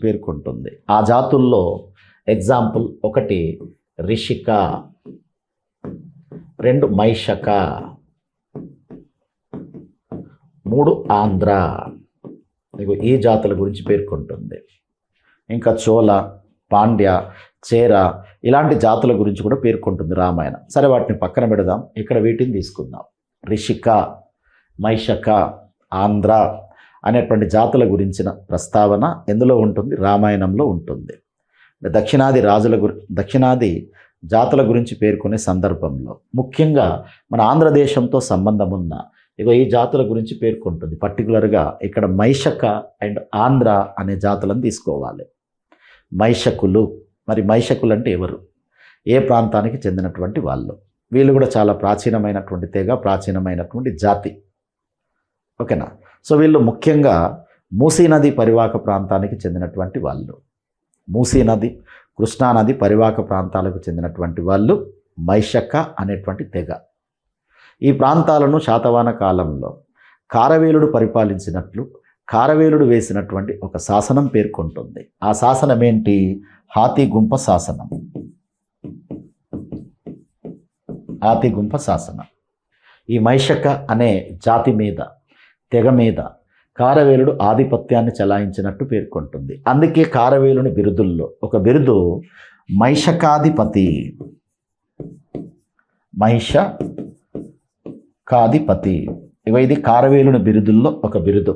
పేర్కొంటుంది. ఆ జాతుల్లో ఎగ్జాంపుల్ 1 రిషిక, 2 మైషక, 3 ఆంధ్ర. ఈ జాతుల గురించి పేర్కొంటుంది. ఇంకా చోళ, పాండ్య, చేర ఇలాంటి జాతుల గురించి కూడా పేర్కొంటుంది రామాయణం. సరే, వాటిని పక్కన పెడదాం. ఇక్కడ వీటిని తీసుకుందాం. రిషిక, మైషక, ఆంధ్ర అనేటువంటి జాతుల గురించిన ప్రస్తావన ఎందులో ఉంటుంది? రామాయణంలో ఉంటుంది. దక్షిణాది జాతుల గురించి పేర్కొనే సందర్భంలో ముఖ్యంగా మన ఆంధ్రదేశంతో సంబంధం ఉన్న ఈ జాతుల గురించి పేర్కొంటుంది. పర్టికులర్గా ఇక్కడ మైషక అండ్ ఆంధ్ర అనే జాతులను తీసుకోవాలి. మైషకులు. మరి మైషకులు అంటే ఎవరు? ఏ ప్రాంతానికి చెందినటువంటి వాళ్ళు? వీళ్ళు కూడా చాలా ప్రాచీనమైనటువంటి తెగ, ప్రాచీనమైనటువంటి జాతి. ఓకేనా? సో వీళ్ళు ముఖ్యంగా మూసీ నది పరివాహక ప్రాంతానికి చెందినటువంటి వాళ్ళు. మూసీ నది, కృష్ణానది పరివాహక ప్రాంతాలకు చెందినటువంటి వాళ్ళు మైషక అనేటువంటి తెగ. ఈ ప్రాంతాలను శాతవాహన కాలంలో ఖారవేలుడు పరిపాలించినట్లు ఖారవేలుడు వేసినటువంటి ఒక శాసనం పేర్కొంటుంది. ఆ శాసనం ఏంటి? హాతీగుంప శాసనం. హాతీగుంప శాసనం. ఈ మైషక అనే జాతి మీద, తెగ మీద ఖారవేలుడు ఆధిపత్యాన్ని చెలాయించినట్టు పేర్కొంటుంది. అందుకే ఖారవేలుని బిరుదుల్లో ఒక బిరుదు మైషకాధిపతి. మైషకాధిపతి. ఇది ఖారవేలుని బిరుదుల్లో ఒక బిరుదు,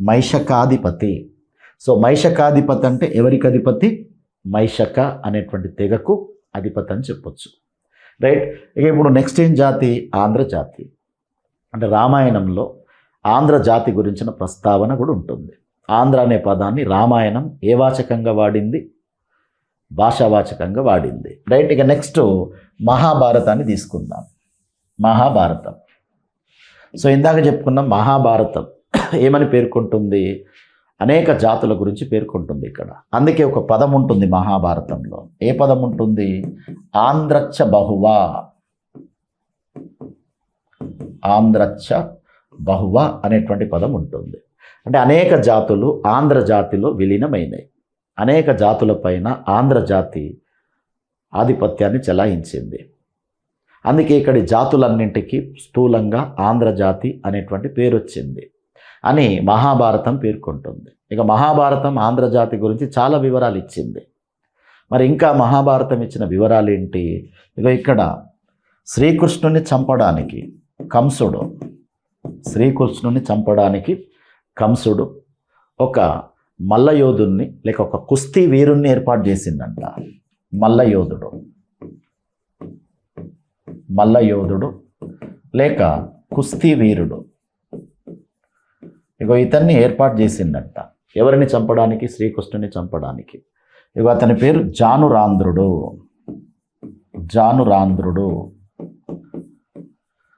మైషకాధిపతి. సో మైషకాధిపతి అంటే ఎవరికి అధిపతి? మైషక అనేటువంటి తెగకు అధిపతి అని చెప్పొచ్చు. రైట్. ఇక ఇప్పుడు నెక్స్ట్ ఏం జాతి? ఆంధ్ర జాతి. అంటే రామాయణంలో ఆంధ్ర జాతి గురించిన ప్రస్తావన కూడా ఉంటుంది. ఆంధ్ర అనే పదాన్ని రామాయణం ఏ వాచకంగా వాడింది? భాషావాచకంగా వాడింది. రైట్. ఇక నెక్స్ట్ మహాభారతాన్ని తీసుకుందాం. మహాభారతం. సో ఇందాక చెప్పుకున్నాం మహాభారతం ఏమని పేర్కొంటుంది? అనేక జాతుల గురించి పేర్కొంటుంది ఇక్కడ. అందుకే ఒక పదం ఉంటుంది మహాభారతంలో. ఏ పదం ఉంటుంది? ఆంధ్రచ్చ బహువా. ఆంధ్రచ్చ బహువా అనేటువంటి పదం ఉంటుంది. అంటే అనేక జాతులు ఆంధ్ర జాతిలో విలీనమైనాయి. అనేక జాతుల పైన ఆంధ్ర జాతి ఆధిపత్యాన్ని చెలాయించింది. అందుకే ఇక్కడి జాతులన్నింటికీ స్థూలంగా ఆంధ్ర జాతి అనేటువంటి పేరు వచ్చింది అని మహాభారతం పేర్కొంటుంది. ఇక మహాభారతం ఆంధ్ర జాతి గురించి చాలా వివరాలు ఇచ్చింది. మరి ఇంకా మహాభారతం ఇచ్చిన వివరాలు ఏంటి? ఇక ఇక్కడ శ్రీకృష్ణుని చంపడానికి కంసుడు, శ్రీకృష్ణుని చంపడానికి కంసుడు ఒక మల్లయోధుణ్ణి లేక ఒక కుస్తీ వీరుణ్ణి ఏర్పాటు చేసిందంట. మల్లయోధుడు, మల్లయోధుడు లేక కుస్తీ వీరుడు. ఇగో ఇతన్ని ఏర్పాటు చేసిందంట. ఎవరిని చంపడానికి? శ్రీకృష్ణుని చంపడానికి. ఇగో అతని పేరు జానురాంధ్రుడు. జానురాంధ్రుడు.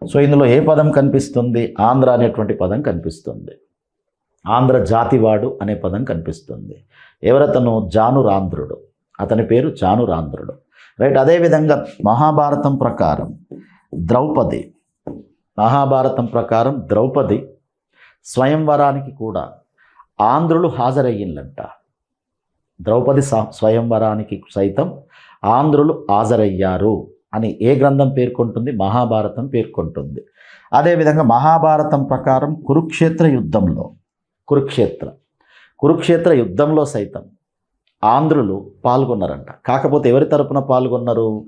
సో ఇందులో ఏ పదం కనిపిస్తుంది? ఆంధ్ర అనేటువంటి పదం కనిపిస్తుంది. ఆంధ్ర జాతివాడు అనే పదం కనిపిస్తుంది. ఎవరతను? జానురాంధ్రుడు. అతని పేరు జానురాంధ్రుడు. రైట్. అదేవిధంగా మహాభారతం ప్రకారం ద్రౌపది, మహాభారతం ప్రకారం ద్రౌపది స్వయంవరానికి కూడా ఆంధ్రులు హాజరయ్యిందంట. ద్రౌపది స్వయంవరానికి సైతం ఆంధ్రులు హాజరయ్యారు అని ఏ గ్రంథం పేర్కొంటుంది? మహాభారతం పేర్కొంటుంది. అదేవిధంగా మహాభారతం ప్రకారం కురుక్షేత్ర యుద్ధంలో, కురుక్షేత్ర యుద్ధంలో సైతం ఆంధ్రులు పాల్గొన్నారంట. కాకపోతే ఎవరి తరపున పాల్గొన్నారు?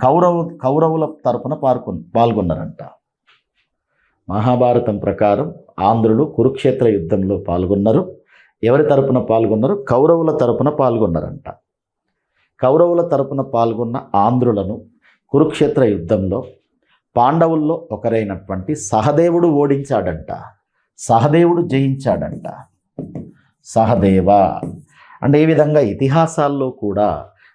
కౌరవుల తరపున పాల్గొన్నారంట. మహాభారతం ప్రకారం ఆంధ్రులు కురుక్షేత్ర యుద్ధంలో పాల్గొన్నారు. ఎవరి తరపున పాల్గొన్నారు? కౌరవుల తరపున పాల్గొన్నారంట. కౌరవుల తరపున పాల్గొన్న ఆంధ్రులను కురుక్షేత్ర యుద్ధంలో పాండవుల్లో ఒకరైనటువంటి సహదేవుడు ఓడించాడంట. సహదేవుడు జయించాడంట. సహదేవ. అంటే ఈ విధంగా ఇతిహాసాల్లో కూడా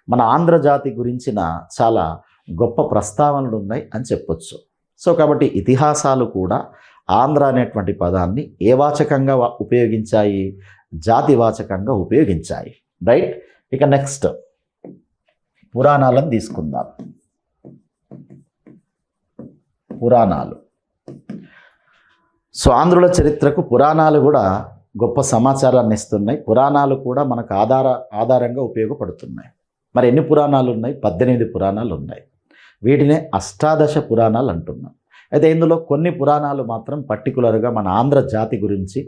మన ఆంధ్ర జాతి గురించిన చాలా గొప్ప ప్రస్తావనలు ఉన్నాయి అని చెప్పొచ్చు. సో కాబట్టి ఇతిహాసాలు కూడా ఆంధ్ర అనేటువంటి పదాన్ని ఏ వాచకంగా ఉపయోగించాయి? జాతివాచకంగా ఉపయోగించాయి. రైట్. ఇక నెక్స్ట్ పురాణాలను తీసుకుందాం. పురాణాలు. సో ఆంధ్రుల చరిత్రకు పురాణాలు కూడా గొప్ప సమాచారాన్ని ఇస్తున్నాయి. పురాణాలు కూడా మనకు ఆధారంగా ఉపయోగపడుతున్నాయి. మరి ఎన్ని పురాణాలు ఉన్నాయి? 18 పురాణాలు ఉన్నాయి. వీటినే అష్టాదశ పురాణాలు అంటున్నాం. అయితే ఇందులో కొన్ని పురాణాలు మాత్రం పర్టికులర్గా మన ఆంధ్ర జాతి గురించి,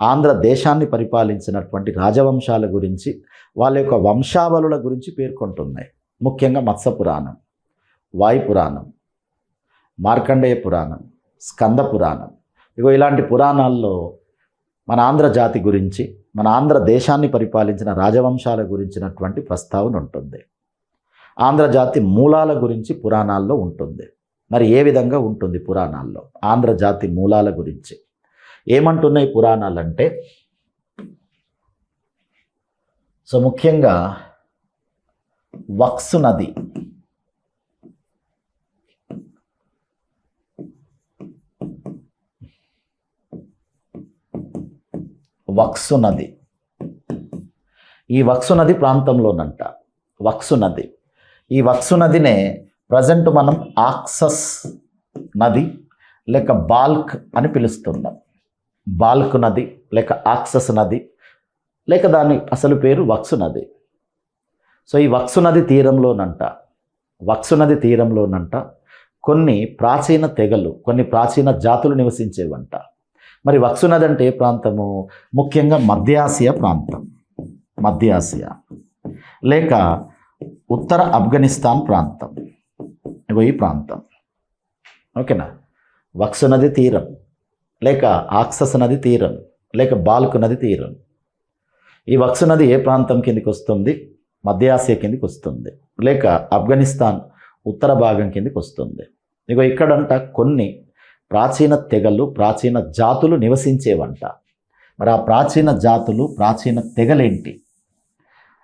ఆంధ్ర దేశాన్ని పరిపాలించినటువంటి రాజవంశాల గురించి, వాళ్ళ యొక్క వంశావళుల గురించి పేర్కొంటున్నాయి. ముఖ్యంగా మత్స్య పురాణం, వాయు పురాణం, మార్కండేయ పురాణం, స్కంద పురాణం. ఇగో ఇలాంటి పురాణాల్లో మన ఆంధ్ర జాతి గురించి, మన ఆంధ్ర దేశాన్ని పరిపాలించిన రాజవంశాల గురించినటువంటి ప్రస్తావన ఉంటుంది. ఆంధ్ర జాతి మూలాల గురించి పురాణాల్లో ఉంటుంది. మరి ఏ విధంగా ఉంటుంది పురాణాల్లో ఆంధ్ర జాతి మూలాల గురించి? ఏమంటున్నాయి పురాణాలంటే, సో ముఖ్యంగా వక్సు నది, వక్సు నది, ఈ వక్సు నది ప్రాంతంలోనంట. వక్సు నది, ఈ వక్సు నదినే ప్రజెంట్ మనం ఆక్సస్ నది లేక బాల్క్ అని పిలుస్తున్నాం. బాల్క్ నది లేక ఆక్సస్ నది లేక దాని అసలు పేరు వక్సు నది. సో ఈ వక్సు నది తీరంలోనంట కొన్ని ప్రాచీన తెగలు, కొన్ని ప్రాచీన జాతులు నివసించేవంట. మరి వక్సు నది అంటే ఏ ప్రాంతము? ముఖ్యంగా మధ్య ఆసియా ప్రాంతం, మధ్య ఆసియా లేక ఉత్తర ఆఫ్ఘనిస్తాన్ ప్రాంతం, ఈ ప్రాంతం. ఓకేనా? వక్సు నది తీరం లేక ఆక్సస్ నది తీరం లేక బాల్క్ నది తీరం. ఈ వక్సు నది ఏ ప్రాంతం కిందికి వస్తుంది? మధ్య ఆసియా కిందికి వస్తుంది లేక ఆఫ్ఘనిస్తాన్ ఉత్తర భాగం కిందికి వస్తుంది. ఇక్కడంట కొన్ని ప్రాచీన తెగలు, ప్రాచీన జాతులు నివసించేవంట. మరి ఆ ప్రాచీన జాతులు, ప్రాచీన తెగలేంటి?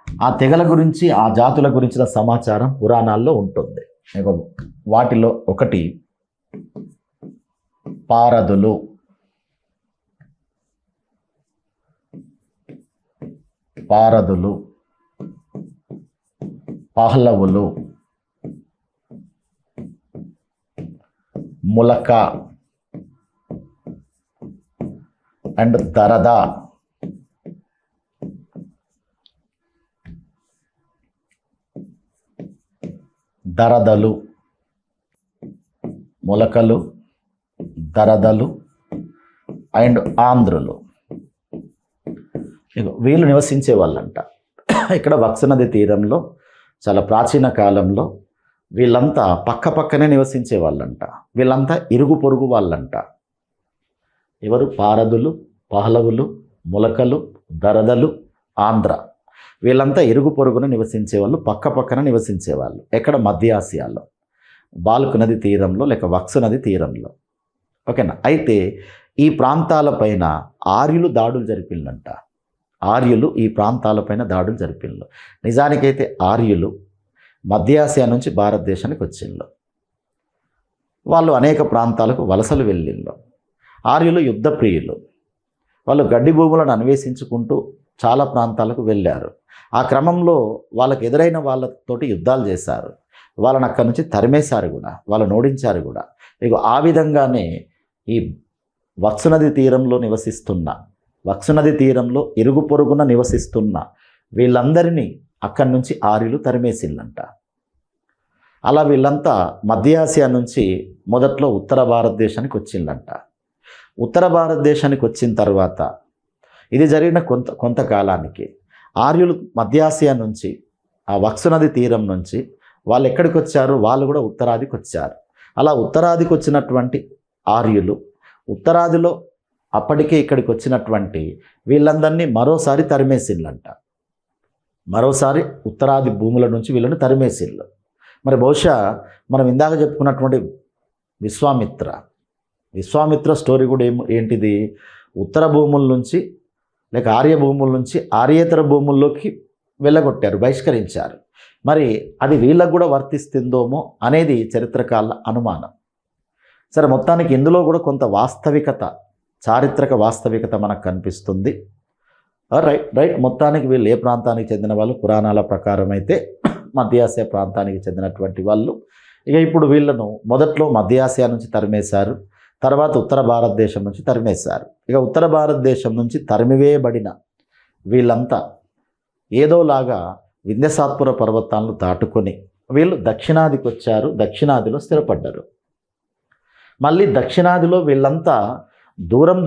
ఆ తెగల గురించి, ఆ జాతుల గురించిన సమాచారం పురాణాల్లో ఉంటుంది. వాటిలో ఒకటి పారదులు. పహలవులు, ములక అండ్ దరద. దరదలు, ములకలు, దరదలు అండ్ ఆంధ్రులు, వీళ్ళు నివసించే వాళ్ళంట. ఇక్కడ వక్సు నది తీరంలో చాలా ప్రాచీన కాలంలో వీళ్ళంతా పక్కనే నివసించే వాళ్ళంట. వీళ్ళంతా ఇరుగు పొరుగు వాళ్ళంట. ఎవరు? పారదులు, పహలవులు, ములకలు, దరదలు, ఆంధ్ర. వీళ్ళంతా ఇరుగు పొరుగున నివసించేవాళ్ళు, పక్కన నివసించేవాళ్ళు. ఎక్కడ? మధ్య ఆసియాలో, బాల్క్ నది తీరంలో లేక వక్సు నది తీరంలో. ఓకేనా? అయితే ఈ ప్రాంతాలపైన ఆర్యులు దాడులు జరిపిందంట. ఆర్యులు ఈ ప్రాంతాలపైన దాడులు జరిపిండ్రు. నిజానికైతే ఆర్యులు మధ్య ఆసియా నుంచి భారతదేశానికి వచ్చిండ్రు. వాళ్ళు అనేక ప్రాంతాలకు వలసలు వెళ్ళిండ్రు. ఆర్యులు యుద్ధ ప్రియులు. వాళ్ళు గడ్డి భూములను అన్వేషించుకుంటూ చాలా ప్రాంతాలకు వెళ్ళారు. ఆ క్రమంలో వాళ్ళకు ఎదురైన వాళ్ళతోటి యుద్ధాలు చేశారు. వాళ్ళని అక్కడి నుంచి తరిమేశారు కూడా, వాళ్ళని ఓడించారు కూడా. ఆ విధంగానే ఈ వక్సు నది తీరంలో వక్సు నది తీరంలో ఇరుగు పొరుగున నివసిస్తున్న వీళ్ళందరినీ అక్కడి నుంచి ఆర్యులు తరిమేసిందంట. అలా వీళ్ళంతా మధ్య ఆసియా నుంచి మొదట్లో ఉత్తర భారతదేశానికి వచ్చిందంట. ఉత్తర భారతదేశానికి వచ్చిన తర్వాత ఇది జరిగిన కొంతకాలానికి ఆర్యులు మధ్య ఆసియా నుంచి, ఆ వక్సు నది తీరం నుంచి వాళ్ళు ఎక్కడికి వచ్చారు? వాళ్ళు కూడా ఉత్తరాదికి వచ్చారు. అలా ఉత్తరాదికి వచ్చినటువంటి ఆర్యులు ఉత్తరాదిలో అప్పటికే ఇక్కడికి వచ్చినటువంటి వీళ్ళందరినీ మరోసారి తరిమేసిళ్ళంట. మరోసారి ఉత్తరాది భూముల నుంచి వీళ్ళని తరిమేసిళ్ళు. మరి బహుశా మనం ఇందాక చెప్పుకున్నటువంటి విశ్వామిత్ర స్టోరీ కూడా ఏంటిది? ఉత్తర భూముల నుంచి లేక ఆర్య భూముల నుంచి ఆర్యేతర భూముల్లోకి వెళ్ళగొట్టారు, బహిష్కరించారు. మరి అది వీళ్ళకు కూడా వర్తిస్తుందోమో అనేది చరిత్రకారుల అనుమానం. సరే, మొత్తానికి ఇందులో కూడా కొంత చారిత్రక వాస్తవికత మనకు కనిపిస్తుంది. రైట్. మొత్తానికి వీళ్ళు ఏ ప్రాంతానికి చెందిన వాళ్ళు? పురాణాల ప్రకారం అయితే మధ్య ఆసియా ప్రాంతానికి చెందినటువంటి వాళ్ళు. ఇప్పుడు వీళ్ళను మొదట్లో మధ్య ఆసియా నుంచి తరిమేశారు, తర్వాత ఉత్తర భారతదేశం నుంచి తరిమేశారు. ఉత్తర భారతదేశం నుంచి తరిమివేయబడిన వీళ్ళంతా ఏదోలాగా వింధ్యసాత్పుర పర్వతాలను దాటుకొని వీళ్ళు దక్షిణాదికి వచ్చారు. దక్షిణాదిలో స్థిరపడ్డారు. మళ్ళీ దక్షిణాదిలో వీళ్ళంతా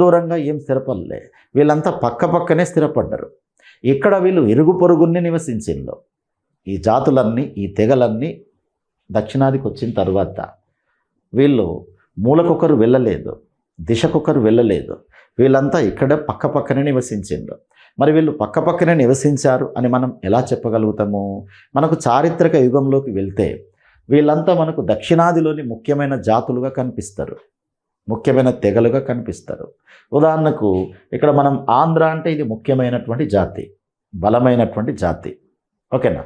దూరంగా ఏం స్థిరపడలే, వీళ్ళంతా పక్కనే స్థిరపడ్డారు. ఇక్కడ వీళ్ళు ఇరుగు పొరుగుని నివసించిండ్రు. ఈ జాతులన్నీ, ఈ తెగలన్నీ దక్షిణాదికి వచ్చిన తర్వాత వీళ్ళు మూలకొకరు వెళ్ళలేదు, దిశకొకరు వెళ్ళలేదు. వీళ్ళంతా ఇక్కడ పక్కనే నివసించిండ్రు. మరి వీళ్ళు పక్కనే నివసించారు అని మనం ఎలా చెప్పగలుగుతాము? మనకు చారిత్రక యుగంలోకి వెళ్తే వీళ్ళంతా మనకు దక్షిణాదిలోని ముఖ్యమైన జాతులుగా కనిపిస్తారు, ముఖ్యమైన తెగలుగా కనిపిస్తారు. ఉదాహరణకు ఇక్కడ మనం ఆంధ్ర అంటే ఇది ముఖ్యమైనటువంటి జాతి, బలమైనటువంటి జాతి. ఓకేనా?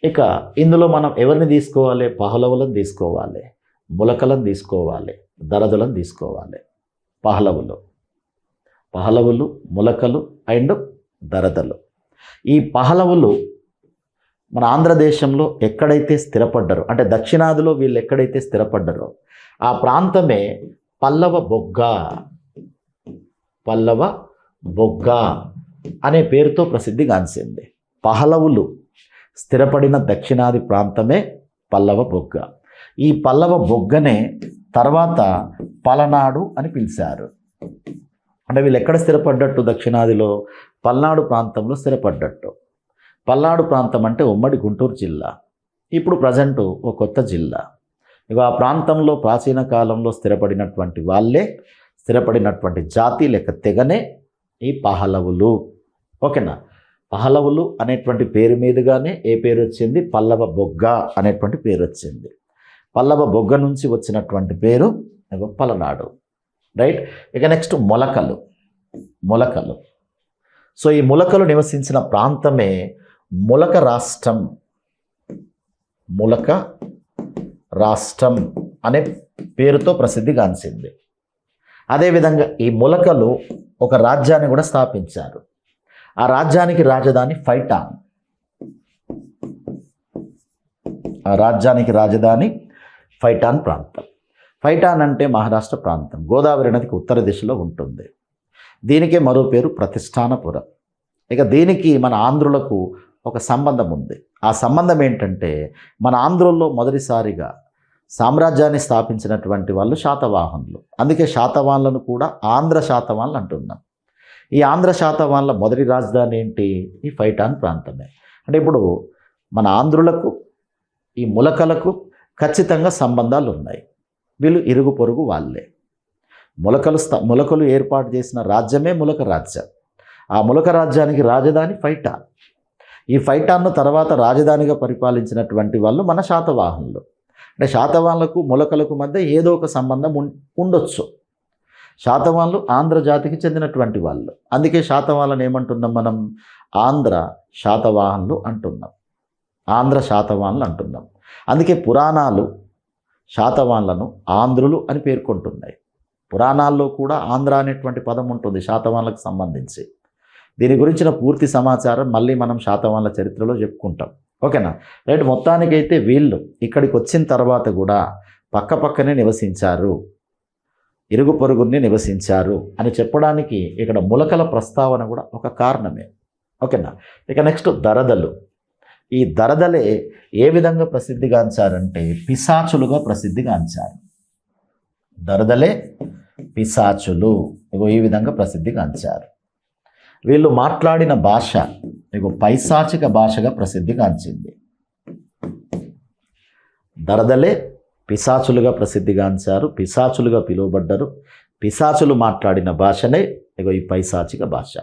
ఇక ఇందులో మనం ఎవరిని తీసుకోవాలి? పహలవులను తీసుకోవాలి, ములకలను తీసుకోవాలి, దరదులను తీసుకోవాలి. పహలవులు, ములకలు అండ్ దరదలు. ఈ పహలవులు మన ఆంధ్రదేశంలో ఎక్కడైతే స్థిరపడ్డారో, అంటే దక్షిణాదిలో వీళ్ళు ఎక్కడైతే స్థిరపడ్డారో ఆ ప్రాంతమే పల్లవ బొగ్గ. పల్లవ బొగ్గ అనే పేరుతో ప్రసిద్ధిగాంచింది. పహలవులు స్థిరపడిన దక్షిణాది ప్రాంతమే పల్లవ బొగ్గ. ఈ పల్లవ బొగ్గనే తర్వాత పలనాడు అని పిలిచారు. అంటే వీళ్ళు ఎక్కడ స్థిరపడ్డట్టు? దక్షిణాదిలో పల్నాడు ప్రాంతంలో స్థిరపడ్డట్టు. పల్నాడు ప్రాంతం అంటే ఉమ్మడి గుంటూరు జిల్లా, ఇప్పుడు ప్రజెంటు ఒక కొత్త జిల్లా. ఇక ఆ ప్రాంతంలో ప్రాచీన కాలంలో స్థిరపడినటువంటి వాళ్ళే, స్థిరపడినటువంటి జాతి లేక తెగనే ఈ పహలవులు. ఓకేనా? పహలవులు అనేటువంటి పేరు మీదుగానే ఏ పేరు వచ్చింది? పల్లవ బొగ్గ అనేటువంటి పేరు వచ్చింది. పల్లవ బొగ్గ నుంచి వచ్చినటువంటి పేరు పలనాడు. రైట్. ఇక నెక్స్ట్ మొలకలు. మొలకలు. సో ఈ మొలకలు నివసించిన ప్రాంతమే ములక రాష్ట్రం. ములక రాష్ట్రం అనే పేరుతో ప్రసిద్ధిగాంచింది. అదేవిధంగా ఈ ములకలు ఒక రాజ్యాన్ని కూడా స్థాపించారు. ఆ రాజ్యానికి రాజధాని ఫైటాన్. ఆ రాజ్యానికి రాజధాని ఫైటాన్ ప్రాంతం. ఫైటాన్ అంటే మహారాష్ట్ర ప్రాంతం, గోదావరి నదికి ఉత్తర దిశలో ఉంటుంది. దీనికే మరో పేరు ప్రతిష్టానపురం. ఇక దీనికి మన ఆంధ్రులకు ఒక సంబంధం ఉంది. ఆ సంబంధం ఏంటంటే, మన ఆంధ్రుల్లో మొదటిసారిగా సామ్రాజ్యాన్ని స్థాపించినటువంటి వాళ్ళు శాతవాహనులు. అందుకే శాతవాహనులను కూడా ఆంధ్ర శాతవాహనులు అంటున్నాం. ఈ ఆంధ్ర శాతవాహనుల మొదటి రాజధాని ఏంటి? ఈ ఫైటాన్ ప్రాంతమే. అంటే ఇప్పుడు మన ఆంధ్రులకు ఈ ములకలకు ఖచ్చితంగా సంబంధాలు ఉన్నాయి. వీళ్ళు ఇరుగు పొరుగు వాళ్ళే. ములకలు ఏర్పాటు చేసిన రాజ్యమే ములక రాజ్యం. ఆ ములక రాజ్యానికి రాజధాని ఫైటాన్. ఈ ఫైటాన్ను తర్వాత రాజధానిగా పరిపాలించినటువంటి వాళ్ళు మన శాతవాహనులు. అంటే శాతవాహనులకు ములకలకు మధ్య ఏదో ఒక సంబంధం ఉండొచ్చు. శాతవాహనులు ఆంధ్ర జాతికి చెందినటువంటి వాళ్ళు. అందుకే శాతవాహనులను ఏమంటున్నాం మనం? ఆంధ్ర శాతవాహనులు అంటున్నాం. ఆంధ్ర శాతవాహనులు అంటున్నాం. అందుకే పురాణాలు శాతవాహనులను ఆంధ్రులు అని పేర్కొంటున్నాయి. పురాణాల్లో కూడా ఆంధ్ర అనేటువంటి పదం ఉంటుంది శాతవాహనులకు సంబంధించి. దీని గురించిన పూర్తి సమాచారం మళ్ళీ మనం శాతవాహనుల చరిత్రలో చెప్పుకుంటాం. ఓకేనా? రైట్. మొత్తానికైతే వీళ్ళు ఇక్కడికి వచ్చిన తర్వాత కూడా పక్కపక్కనే నివసించారు, ఇరుగు పొరుగుని నివసించారు అని చెప్పడానికి ఇక్కడ ములకల ప్రస్తావన కూడా ఒక కారణమే. ఓకేనా? ఇక నెక్స్ట్ దరదలు. ఈ దరదలే ఏ విధంగా ప్రసిద్ధిగాంచారంటే పిశాచులుగా ప్రసిద్ధిగాంచారు. దరదలే పిశాచులు ఈ విధంగా ప్రసిద్ధిగాంచారు. వీళ్ళు మాట్లాడిన భాష పైశాచిక భాషగా ప్రసిద్ధిగాంచింది. దరదలే పిశాచులుగా ప్రసిద్ధిగాంచారు, పిశాచులుగా పిలువబడ్డారు. పిశాచులు మాట్లాడిన భాషనే ఈ పైశాచిక భాష.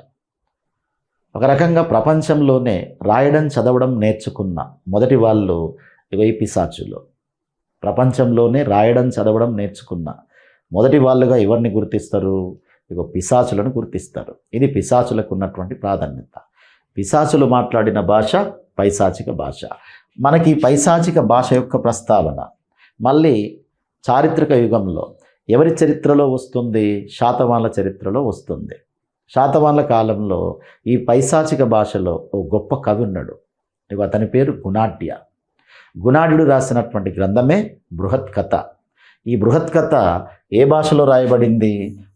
ఒక రకంగా ప్రపంచంలోనే రాయడం చదవడం నేర్చుకున్న మొదటి వాళ్ళు ఈ పిశాచులు. ప్రపంచంలోనే రాయడం చదవడం నేర్చుకున్న మొదటి వాళ్ళుగా ఎవరిని గుర్తిస్తారు? పిశాచులను గుర్తిస్తారు. ఇది పిశాచులకు ఉన్నటువంటి ప్రాధాన్యత. పిశాచులు మాట్లాడిన భాష పైశాచిక భాష. మనకి పైశాచిక భాష యొక్క ప్రస్తావన మళ్ళీ చారిత్రక యుగంలో ఎవరి చరిత్రలో వస్తుంది? శాతవాహనుల చరిత్రలో వస్తుంది. శాతవాహనుల కాలంలో ఈ పైశాచిక భాషలో ఓ గొప్ప కవి ఉన్నాడు. అతని పేరు గుణాఢ్య. గుణాఢ్యుడు రాసినటువంటి గ్రంథమే బృహత్కథ. ఈ బృహత్కథ ఏ భాషలో రాయబడింది?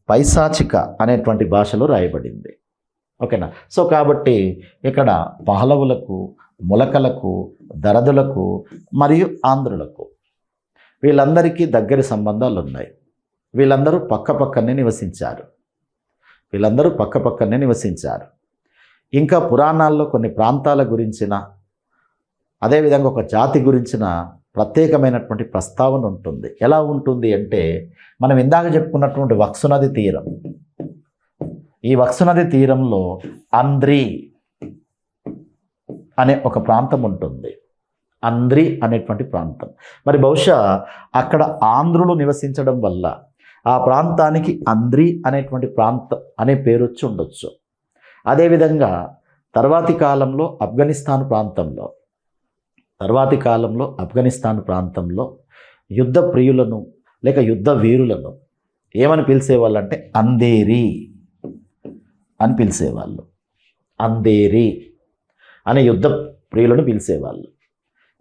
పైశాచిక అనేటువంటి భాషలో రాయబడింది. ఓకేనా? సో కాబట్టి ఇక్కడ పహలవులకు, ములకలకు, దరదులకు మరియు ఆంధ్రులకు వీళ్ళందరికీ దగ్గరి సంబంధాలు ఉన్నాయి. వీళ్ళందరూ పక్కపక్కనే నివసించారు. ఇంకా పురాణాల్లో కొన్ని ప్రాంతాల గురించిన, అదేవిధంగా ఒక జాతి గురించిన ప్రత్యేకమైనటువంటి ప్రస్తావన ఉంటుంది. ఎలా ఉంటుంది అంటే, మనం ఇందాక చెప్పుకున్నటువంటి వక్సునది తీరం, ఈ వక్సునది తీరంలో అంద్రి అనే ఒక ప్రాంతం ఉంటుంది. అంద్రి అనేటువంటి ప్రాంతం. మరి బహుశా అక్కడ ఆంధ్రులు నివసించడం వల్ల ఆ ప్రాంతానికి అంద్రి అనేటువంటి ప్రాంతం అనే పేరు వచ్చి ఉండొచ్చు. అదేవిధంగా తర్వాతి కాలంలో ఆఫ్ఘనిస్తాన్ ప్రాంతంలో యుద్ధ ప్రియులను లేక యుద్ధ వీరులను ఏమని పిలిచేవాళ్ళు అంటే అందేరి అని పిలిచేవాళ్ళు. అందేరి అనే యుద్ధ ప్రియులను పిలిచేవాళ్ళు.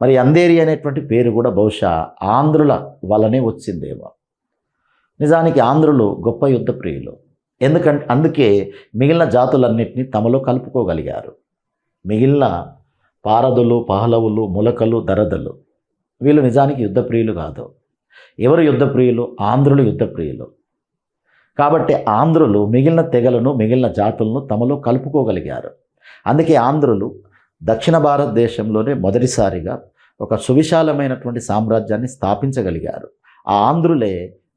మరి అందేరి అనేటువంటి పేరు కూడా బహుశా ఆంధ్రుల వల్లనే వచ్చిందేమో. నిజానికి ఆంధ్రులు గొప్ప యుద్ధ ప్రియులు. ఎందుకంటే అందుకే మిగిలిన జాతులన్నింటినీ తమలో కలుపుకోగలిగారు. మిగిలిన పారదులు, పహలవులు, ములకలు, దరదలు వీళ్ళు నిజానికి యుద్ధప్రియులు కాదు. ఎవరు యుద్ధప్రియులు? ఆంధ్రులు యుద్ధప్రియులు. కాబట్టి ఆంధ్రులు మిగిలిన తెగలను, మిగిలిన జాతులను తమలో కలుపుకోగలిగారు. అందుకే ఆంధ్రులు దక్షిణ భారతదేశంలోనే మొదటిసారిగా ఒక సువిశాలమైనటువంటి సామ్రాజ్యాన్ని స్థాపించగలిగారు. ఆ ఆంధ్రులే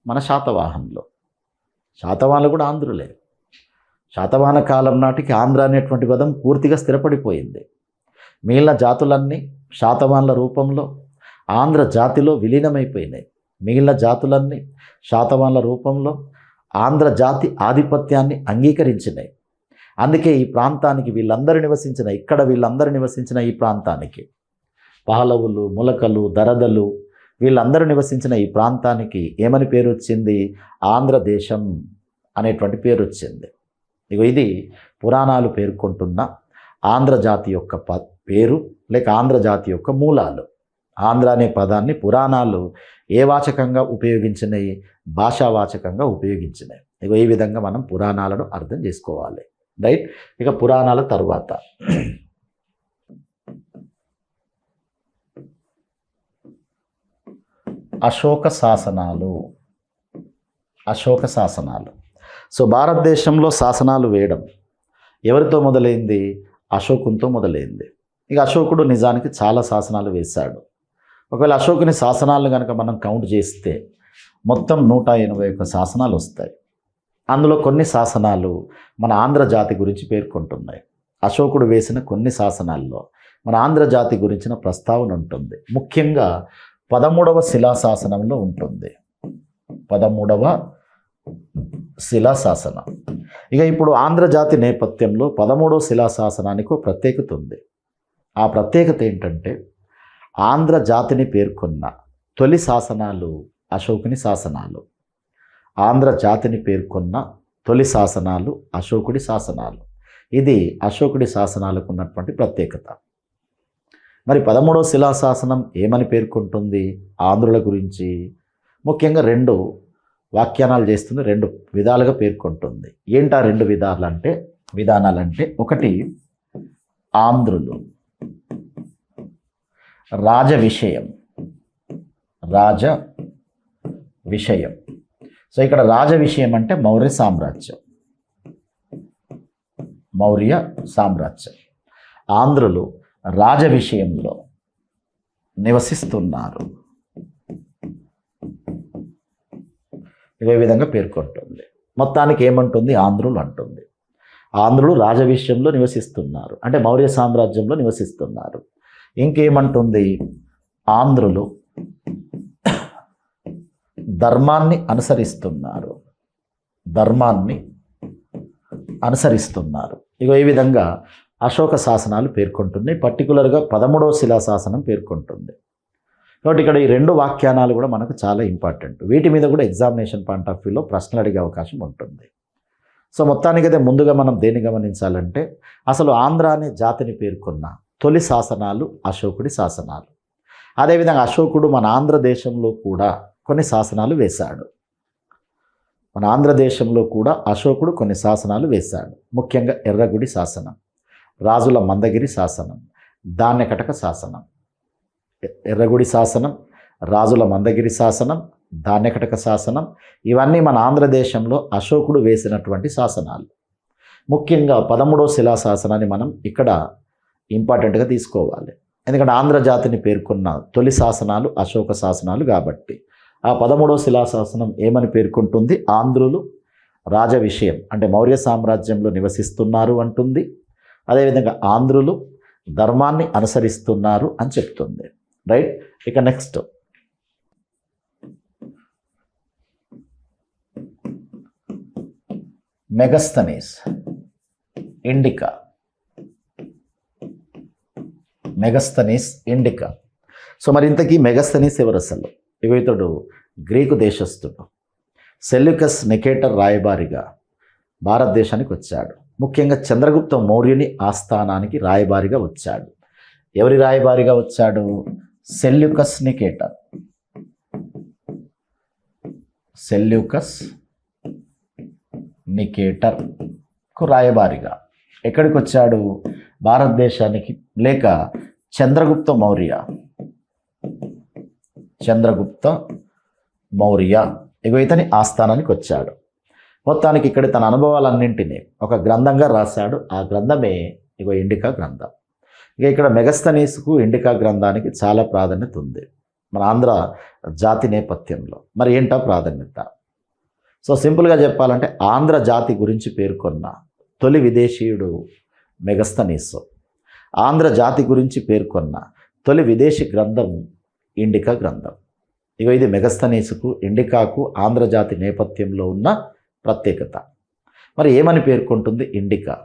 మన శాతవాహనులు. శాతవాహనులు కూడా ఆంధ్రులే. శాతవాహన కాలం నాటికి ఆంధ్ర అనేటువంటి పదం పూర్తిగా స్థిరపడిపోయింది. మిగిలిన జాతులన్నీ శాతవాహనుల రూపంలో ఆంధ్ర జాతిలో విలీనమైపోయినాయి. మిగిలిన జాతులన్నీ శాతవాహనుల రూపంలో ఆంధ్ర జాతి ఆధిపత్యాన్ని అంగీకరించినాయి. అందుకే ఈ ప్రాంతానికి వీళ్ళందరూ నివసించిన ఈ ప్రాంతానికి పహలవులు, ములకలు, దరదలు వీళ్ళందరూ నివసించిన ఈ ప్రాంతానికి ఏమని పేరు వచ్చింది? ఆంధ్రదేశం అనేటువంటి పేరు వచ్చింది. ఇది పురాణాలు పేర్కొంటున్న ఆంధ్రజాతి యొక్క పేరు, లేక ఆంధ్రజాతి యొక్క మూలాలు. ఆంధ్ర అనే పదాన్ని పురాణాలు ఏ వాచకంగా ఉపయోగించినాయి? భాషావాచకంగా ఉపయోగించినాయి. ఈ విధంగా మనం పురాణాలను అర్థం చేసుకోవాలి. రైట్. ఇక పురాణాల తర్వాత అశోక శాసనాలు. సో భారతదేశంలో శాసనాలు వేయడం ఎవరితో మొదలైంది? అశోకునితో మొదలైంది. ఇక అశోకుడు నిజానికి చాలా శాసనాలు వేశాడు. ఒకవేళ అశోకుని శాసనాలను కనుక మనం కౌంట్ చేస్తే మొత్తం 181 శాసనాలు వస్తాయి. అందులో కొన్ని శాసనాలు మన ఆంధ్రజాతి గురించి పేర్కొంటున్నాయి. అశోకుడు వేసిన కొన్ని శాసనాల్లో మన ఆంధ్రజాతి గురించిన ప్రస్తావన ఉంటుంది. ముఖ్యంగా 13వ శిలాశాసనంలో ఉంటుంది. 13వ శిలాశాసనం. ఇక ఇప్పుడు ఆంధ్రజాతి నేపథ్యంలో 13వ శిలాశాసనానికి ఒక ప్రత్యేకత ఉంది. ఆ ప్రత్యేకత ఏంటంటే ఆంధ్రజాతిని పేర్కొన్న తొలి శాసనాలు అశోకుని శాసనాలు. ఆంధ్రజాతిని పేర్కొన్న తొలి శాసనాలు అశోకుడి శాసనాలు. ఇది అశోకుడి శాసనాలకు ఉన్నటువంటి ప్రత్యేకత. మరి 13వ శిలాశాసనం ఏమని పేర్కొంటుంది ఆంధ్రుల గురించి? ముఖ్యంగా 2 వ్యాఖ్యానాలు చేస్తుంది, 2 విధాలుగా పేర్కొంటుంది. ఏంటా 2 విధానాలంటే ఒకటి ఆంధ్రులు రాజ విషయం. సో ఇక్కడ రాజ విషయం అంటే మౌర్య సామ్రాజ్యం. ఆంధ్రులు రాజ విషయంలో నివసిస్తున్నారు. ఇదే విధంగా పేర్కొంటుంది. మొత్తానికి ఏమంటుంది? ఆంధ్రులు అంటుంది. ఆంధ్రులు రాజ విషయంలో నివసిస్తున్నారు అంటే మౌర్య సామ్రాజ్యంలో నివసిస్తున్నారు. ఇంకేమంటుంది? ఆంధ్రులు ధర్మాన్ని అనుసరిస్తున్నారు. ఈ విధంగా అశోక శాసనాలు పేర్కొంటున్నాయి. పర్టికులర్గా 13వ శిలాశాసనం పేర్కొంటుంది. కాబట్టి ఇక్కడ ఈ 2 వ్యాఖ్యానాలు కూడా మనకు చాలా ఇంపార్టెంట్. వీటి మీద కూడా ఎగ్జామినేషన్ పాయింట్ ఆఫ్ వ్యూలో ప్రశ్నలు అడిగే అవకాశం ఉంటుంది. సో మొత్తానికైతే ముందుగా మనం దేన్ని గమనించాలంటే అసలు ఆంధ్ర అనే జాతిని పేర్కొన్న తొలి శాసనాలు అశోకుడి శాసనాలు. అదేవిధంగా అశోకుడు మన ఆంధ్రదేశంలో కూడా కొన్ని శాసనాలు వేశాడు. అశోకుడు కొన్ని శాసనాలు వేశాడు. ముఖ్యంగా ఎర్రగుడి శాసనం, రాజుల మందగిరి శాసనం, ధాన్యకటక శాసనం. ఎర్రగుడి శాసనం, రాజుల మందగిరి శాసనం, ధాన్యకటక శాసనం ఇవన్నీ మన ఆంధ్రదేశంలో అశోకుడు వేసినటువంటి శాసనాలు. ముఖ్యంగా 13వ శిలాశాసనాన్ని మనం ఇక్కడ ఇంపార్టెంట్గా తీసుకోవాలి. ఎందుకంటే ఆంధ్రజాతిని పేర్కొన్న తొలి శాసనాలు అశోక శాసనాలు కాబట్టి. ఆ 13వ శిలాశాసనం ఏమని పేర్కొంటుంది? ఆంధ్రులు రాజ విషయం అంటే మౌర్య సామ్రాజ్యంలో నివసిస్తున్నారు అంటుంది. అదేవిధంగా ఆంధ్రులు ధర్మాన్ని అనుసరిస్తున్నారు అని చెప్తుంది. రైట్. ఇక నెక్స్ట్ మెగస్తనీస్ ఇండికా. సో మరి ఇంతకీ మెగస్తనీస్ ఎవరు అసలు? ఇతడు గ్రీకు దేశస్థుడు. సెల్యూకస్ నికేటర్ రాయబారిగా భారతదేశానికి వచ్చాడు. ముఖ్యంగా చంద్రగుప్త మౌర్యుని ఆస్థానానికి రాయబారిగా వచ్చాడు. ఎవరి రాయబారిగా వచ్చాడు? Seleucus Nicator. సెల్యూకస్ నికేటర్కు రాయబారిగా ఎక్కడికి వచ్చాడు? భారతదేశానికి. లేక చంద్రగుప్త మౌర్య. చంద్రగుప్త మౌర్య ఇతని ఆస్థానానికి వచ్చాడు. మొత్తానికి ఇక్కడ తన అనుభవాలన్నింటినీ ఒక గ్రంథంగా రాశాడు. ఆ గ్రంథమే ఇండికా గ్రంథం. ఇక్కడ మెగస్తనీస్కు ఇండికా గ్రంథానికి చాలా ప్రాధాన్యత ఉంది మన ఆంధ్ర జాతి నేపథ్యంలో. మరి ఏంటో ప్రాధాన్యత? సో సింపుల్గా చెప్పాలంటే ఆంధ్ర జాతి గురించి పేర్కొన్న తొలి విదేశీయుడు మెగస్తనీస్. ఆంధ్ర జాతి గురించి పేర్కొన్న తొలి విదేశీ గ్రంథం ఇండికా గ్రంథం. ఇది మెగస్తనీస్కు ఇండికాకు ఆంధ్ర జాతి నేపథ్యంలో ఉన్న ప్రత్యేకత. మరి ఏమని పేర్కొంటుంది ఇండికా?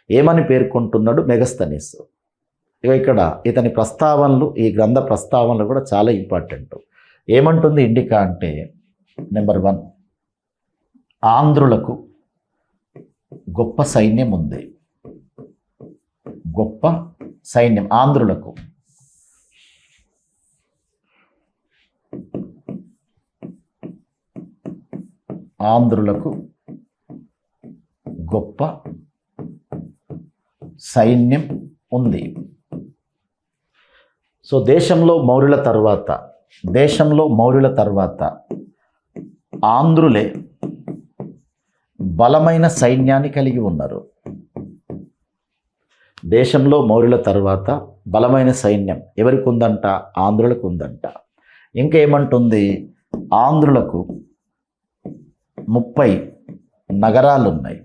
ఏమని పేర్కొంటున్నాడు మెగస్తనీస్? ఇక్కడ ఇతని ప్రస్తావనలు, ఈ గ్రంథ ప్రస్తావనలు కూడా చాలా ఇంపార్టెంట్. ఏమంటుంది ఇండికా అంటే, నెంబర్ 1, ఆంధ్రులకు గొప్ప సైన్యం ఉంది. గొప్ప సైన్యం ఆంధ్రులకు. ఆంధ్రులకు గొప్ప సైన్యం ఉంది. సో దేశంలో మౌర్యుల తర్వాత ఆంధ్రులే బలమైన సైన్యాన్ని కలిగి ఉన్నారు. దేశంలో మౌర్యుల తర్వాత బలమైన సైన్యం ఎవరికి ఉందంట? ఆంధ్రులకు ఉందంట. ఇంకేమంటుంది? ఆంధ్రులకు 30 నగరాలు ఉన్నాయి.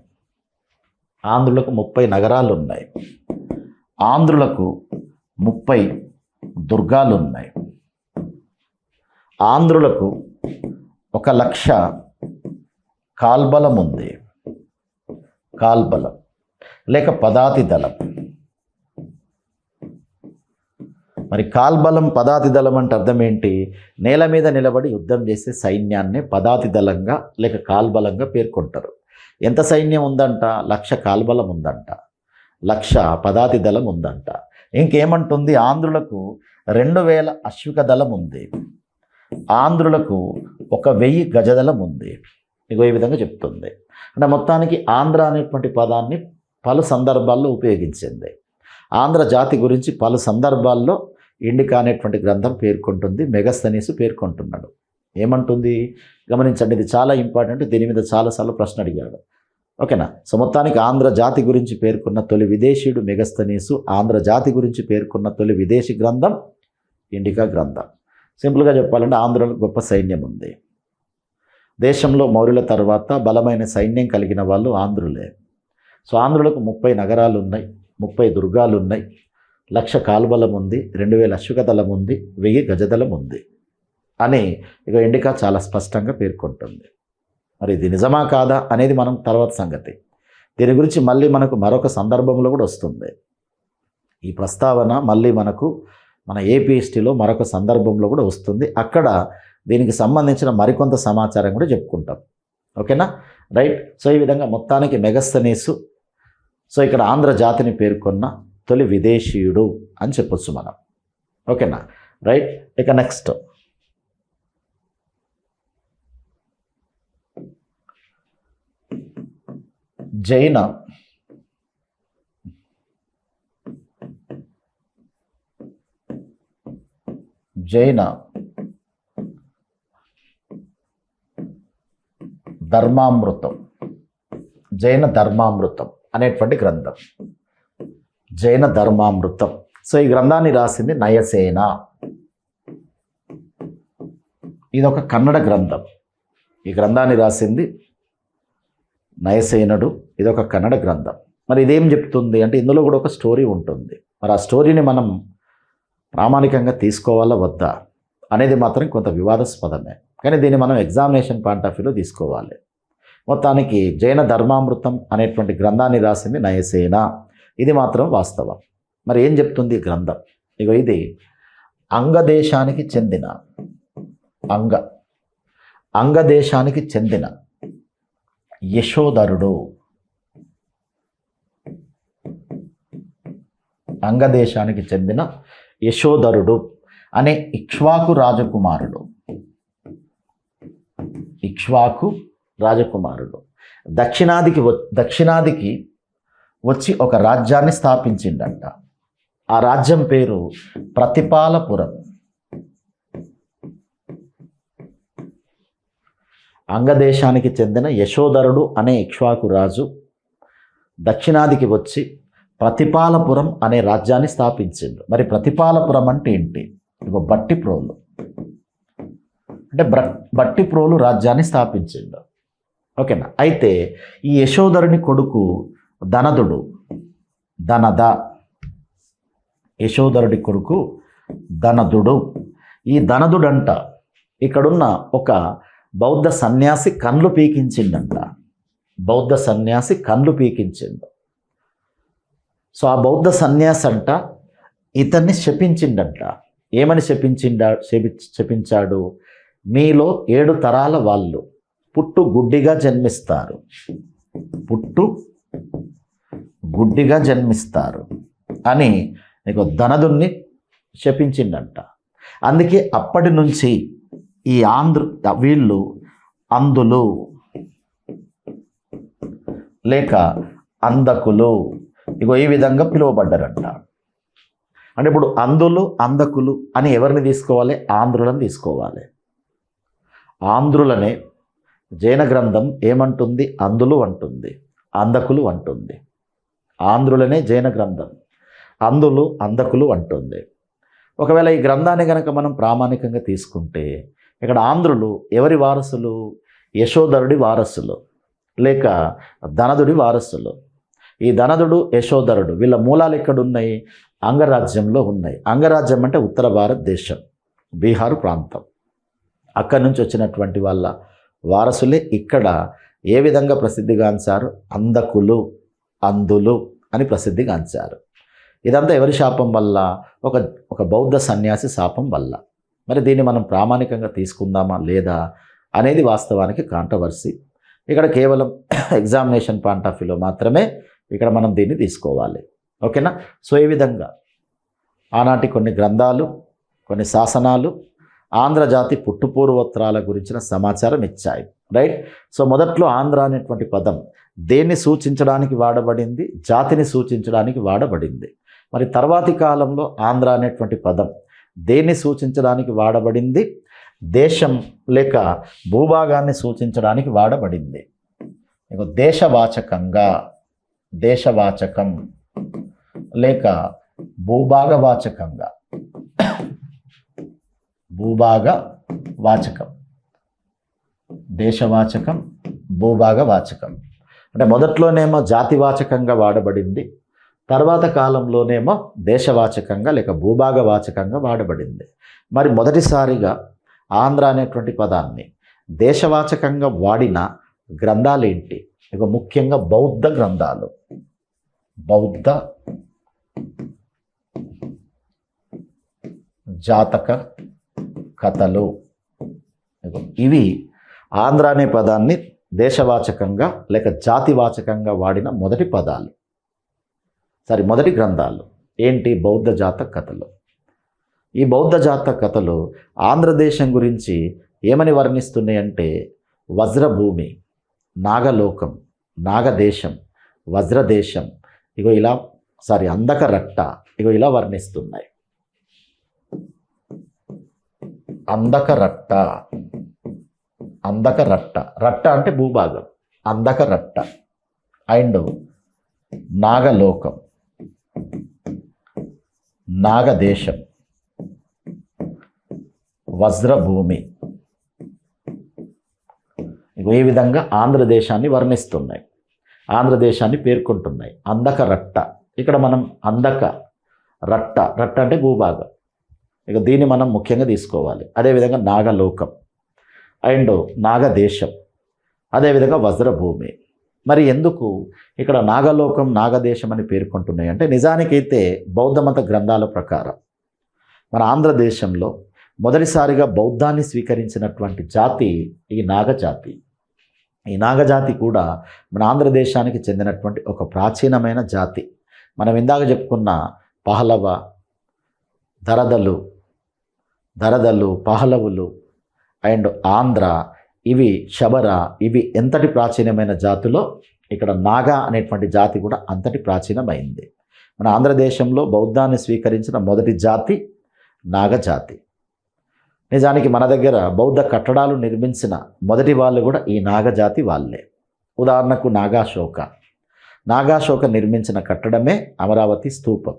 ఆంధ్రులకు 30 నగరాలు ఉన్నాయి. ఆంధ్రులకు 30 దుర్గాలు ఉన్నాయి. ఆంధ్రులకు 1,00,000 కాల్బలం ఉంది. కాల్బలం లేక పదాతి దళం. మరి కాల్బలం, పదాతి దళం అంటే అర్థం ఏంటి? నేల మీద నిలబడి యుద్ధం చేసే సైన్యాన్నే పదాతి దళంగా లేక కాల్బలంగా పేర్కొంటారు. ఎంత సైన్యం ఉందంట? 1,00,000 కాల్బలం ఉందంట, 1,00,000 పదాతి దళం ఉందంట. ఇంకేమంటుంది? ఆంధ్రులకు 2,000 అశ్విక దళం ఉంది. ఆంధ్రులకు 1,000 గజదళం ఉంది. ఈ విధంగా చెప్తుంది. అంటే మొత్తానికి ఆంధ్ర అనేటువంటి పదాన్ని పలు సందర్భాల్లో ఉపయోగించింది. ఆంధ్ర జాతి గురించి పలు సందర్భాల్లో ఇండికా అనేటువంటి గ్రంథం పేర్కొంటుంది. మెగస్తనీస్ పేర్కొంటున్నాడు. ఏమంటుంది గమనించండి, ఇది చాలా ఇంపార్టెంట్. దీని మీద చాలాసార్లు ప్రశ్న అడిగాడు. ఓకేనా? సో మొత్తానికి ఆంధ్ర జాతి గురించి పేర్కొన్న తొలి విదేశీయుడు మెగస్తనీసు. ఆంధ్ర జాతి గురించి పేర్కొన్న తొలి విదేశీ గ్రంథం ఇండికా గ్రంథం. సింపుల్గా చెప్పాలంటే ఆంధ్రలో గొప్ప సైన్యం ఉంది. దేశంలో మౌర్యుల తర్వాత బలమైన సైన్యం కలిగిన వాళ్ళు ఆంధ్రులే. సో ఆంధ్రులకు 30 నగరాలు ఉన్నాయి, 30 దుర్గాలు ఉన్నాయి, 1,00,000 కాల్బలం ఉంది, 2,000 అశ్విక దళం ఉంది, 1000 గజదళం ఉంది అని ఇండికా చాలా స్పష్టంగా పేర్కొంటుంది. మరి ఇది నిజమా కాదా అనేది మనం తర్వాత సంగతి. దీని గురించి మళ్ళీ మనకు మరొక సందర్భంలో కూడా వస్తుంది. ఈ ప్రస్తావన మళ్ళీ మనకు మన ఏపీఎస్టీలో మరొక సందర్భంలో కూడా వస్తుంది. అక్కడ దీనికి సంబంధించిన మరికొంత సమాచారం కూడా చెప్పుకుంటాం. ఓకేనా? రైట్. సో ఈ విధంగా మొత్తానికి మెగస్తనీసు సో ఇక్కడ ఆంధ్ర జాతిని పేర్కొన్న తొలి విదేశీయుడు అని చెప్పొచ్చు మనం. ఓకేనా? రైట్. ఇక నెక్స్ట్ జైన ధర్మామృతం, జైన ధర్మామృతం అనేటువంటి గ్రంథం. జైన ధర్మామృతం. సో ఈ గ్రంథాన్ని రాసింది నయసేన. ఇది ఒక కన్నడ గ్రంథం. ఈ గ్రంథాన్ని రాసింది నయసేనుడు. ఇది ఒక కన్నడ గ్రంథం. మరి ఇదేం చెప్తుంది అంటే ఇందులో కూడా ఒక స్టోరీ ఉంటుంది. మరి ఆ స్టోరీని మనం ప్రామాణికంగా తీసుకోవాలా వద్దా అనేది మాత్రం కొంత వివాదాస్పదమే. కానీ దీన్ని మనం ఎగ్జామినేషన్ పాయింట్ ఆఫ్ వ్యూలో తీసుకోవాలి. మొత్తానికి జైన ధర్మామృతం అనేటువంటి గ్రంథాన్ని రాసింది నయసేన. ఇది మాత్రం వాస్తవం. మరి ఏం చెప్తుంది ఈ గ్రంథం? ఇది అంగదేశానికి చెందిన అంగదేశానికి చెందిన యశోధరుడు అంగదేశానికి చెందిన యశోధరుడు అనే ఇక్ష్వాకు రాజకుమారుడు. ఇక్ష్వాకు రాజకుమారుడు దక్షిణాదికి వచ్చి ఒక రాజ్యాన్ని స్థాపించిండంట. ఆ రాజ్యం పేరు ప్రతిపాలపురం. అంగదేశానికి చెందిన యశోధరుడు అనే ఇక్ష్వాకు రాజు దక్షిణాదికి వచ్చి ప్రతిపాలపురం అనే రాజ్యాన్ని స్థాపించిండు. మరి ప్రతిపాలపురం అంటే ఏంటి? ఇగో బట్టిప్రోలు అంటే బట్టిప్రోలు రాజ్యాన్ని స్థాపించిండు. ఓకేనా? అయితే ఈ యశోధరుని కొడుకు ధనదుడు, యశోధరుడి కొడుకు ధనదుడు. ఈ ధనదుడంట ఇక్కడున్న ఒక బౌద్ధ సన్యాసి కండ్లు పీకించిండంట. బౌద్ధ సన్యాసి కండ్లు పీకించిండు. సో ఆ బౌద్ధ సన్యాసి అంట ఇతన్ని శపించిండంట. ఏమని శపించాడు? మీలో 7 తరాల వాళ్ళు పుట్టు గుడ్డిగా జన్మిస్తారు అని నీకు ధనదుణ్ణి శపించిండంట. అందుకే అప్పటి నుంచి ఈ వీళ్ళు అందులు లేక అందకులు ఈ విధంగా పిలువబడ్డారంట. అంటే ఇప్పుడు అందకులు అని ఎవరిని తీసుకోవాలి? ఆంధ్రులను తీసుకోవాలి. ఆంధ్రులనే జైన గ్రంథం ఏమంటుంది? అందులు అంటుంది, అందకులు అంటుంది. ఆంధ్రులనే జైన గ్రంథం అందులు అందకులు అంటుంది. ఒకవేళ ఈ గ్రంథాన్ని కనుక మనం ప్రామాణికంగా తీసుకుంటే ఇక్కడ ఆంధ్రులు ఎవరి వారసులు? యశోధరుడి వారసులు లేక ధనదుడి వారసులు. ఈ ధనదుడు యశోధరుడు వీళ్ళ మూలాలు ఎక్కడున్నాయి? అంగరాజ్యంలో ఉన్నాయి. అంగరాజ్యం అంటే ఉత్తర భారతదేశం, బీహారు ప్రాంతం. అక్కడి నుంచి వచ్చినటువంటి వాళ్ళ వారసులే ఇక్కడ ఏ విధంగా ప్రసిద్ధిగాంచారు? అందకులు, అందులు అని ప్రసిద్ధిగాంచారు. ఇదంతా ఎవరి శాపం వల్ల? ఒక బౌద్ధ సన్యాసి శాపం వల్ల. మరి దీన్ని మనం ప్రామాణికంగా తీసుకుందామా లేదా అనేది వాస్తవానికి కాంట్రవర్సీ. ఇక్కడ కేవలం ఎగ్జామినేషన్ పాయింట్ ఆఫ్ వ్యూలో మాత్రమే ఇక్కడ మనం దీన్ని తీసుకోవాలి. ఓకేనా? సో ఈ విధంగా ఆనాటి కొన్ని గ్రంథాలు, కొన్ని శాసనాలు ఆంధ్రజాతి పుట్టుపూర్వోత్తరాల గురించిన సమాచారం ఇచ్చాయి. రైట్? సో మొదట్లో ఆంధ్ర అనేటువంటి పదం దేన్ని సూచించడానికి వాడబడింది? జాతిని సూచించడానికి వాడబడింది. మరి తర్వాతి కాలంలో ఆంధ్ర అనేటువంటి పదం దేన్ని సూచించడానికి వాడబడింది? దేశం లేక భూభాగాన్ని సూచించడానికి వాడబడింది. దేశవాచకం లేక భూభాగవాచకంగా. దేశవాచకం, భూభాగవాచకం. అంటే మొదట్లోనేమో జాతివాచకంగా వాడబడింది, తర్వాత కాలంలోనేమో దేశవాచకంగా లేక భూభాగవాచకంగా వాడబడింది. మరి మొదటిసారిగా ఆంధ్ర అనేటువంటి పదాన్ని దేశవాచకంగా వాడిన గ్రంథాలేంటి? ముఖ్యంగా బౌద్ధ గ్రంథాలు, బౌద్ధ జాతక కథలు. ఇవి ఆంధ్ర అనే పదాన్ని దేశవాచకంగా లేక జాతివాచకంగా వాడిన మొదటి గ్రంథాలు ఏంటి? బౌద్ధ జాతక కథలు. ఈ బౌద్ధ జాతక కథలు ఆంధ్రదేశం గురించి ఏమని వర్ణిస్తున్నాయి అంటే వజ్రభూమి, నాగలోకం, నాగదేశం, వజ్రదేశం, అందకరట్ట ఇలా వర్ణిస్తున్నాయి. అందకరట్ట రట్ట అంటే భూభాగం, అందకరట్ట. అండ్ నాగలోకం, నాగదేశం, వజ్రభూమి ఈ విధంగా ఆంధ్రదేశాన్ని వర్ణిస్తున్నాయి, ఆంధ్రదేశాన్ని పేర్కొంటున్నాయి. అందకరట్ట, ఇక్కడ మనం రట్ట అంటే భూభాగం, దీన్ని మనం ముఖ్యంగా తీసుకోవాలి. అదేవిధంగా నాగలోకం అండ్ నాగదేశం, అదేవిధంగా వజ్రభూమి. మరి ఎందుకు ఇక్కడ నాగలోకం, నాగదేశం అని పేర్కొంటున్నాయి అంటే నిజానికైతే బౌద్ధమత గ్రంథాల ప్రకారం మన ఆంధ్రదేశంలో మొదటిసారిగా బౌద్ధాన్ని స్వీకరించినటువంటి జాతి ఈ నాగజాతి. ఈ నాగజాతి కూడా మన ఆంధ్రదేశానికి చెందినటువంటి ఒక ప్రాచీనమైన జాతి. మనం ఇందాక చెప్పుకున్న పహలవ, దరదలు, పహలవులు అండ్ ఆంధ్ర, ఇవి శబర, ఇవి ఎంతటి ప్రాచీనమైన జాతులో ఇక్కడ నాగా అనేటువంటి జాతి కూడా అంతటి ప్రాచీనమైంది. మన ఆంధ్రదేశంలో బౌద్ధాన్ని స్వీకరించిన మొదటి జాతి నాగజాతి. నిజానికి మన దగ్గర బౌద్ధ కట్టడాలు నిర్మించిన మొదటి వాళ్ళు కూడా ఈ నాగజాతి వాళ్ళే. ఉదాహరణకు నాగాశోక నిర్మించిన కట్టడమే అమరావతి స్తూపం.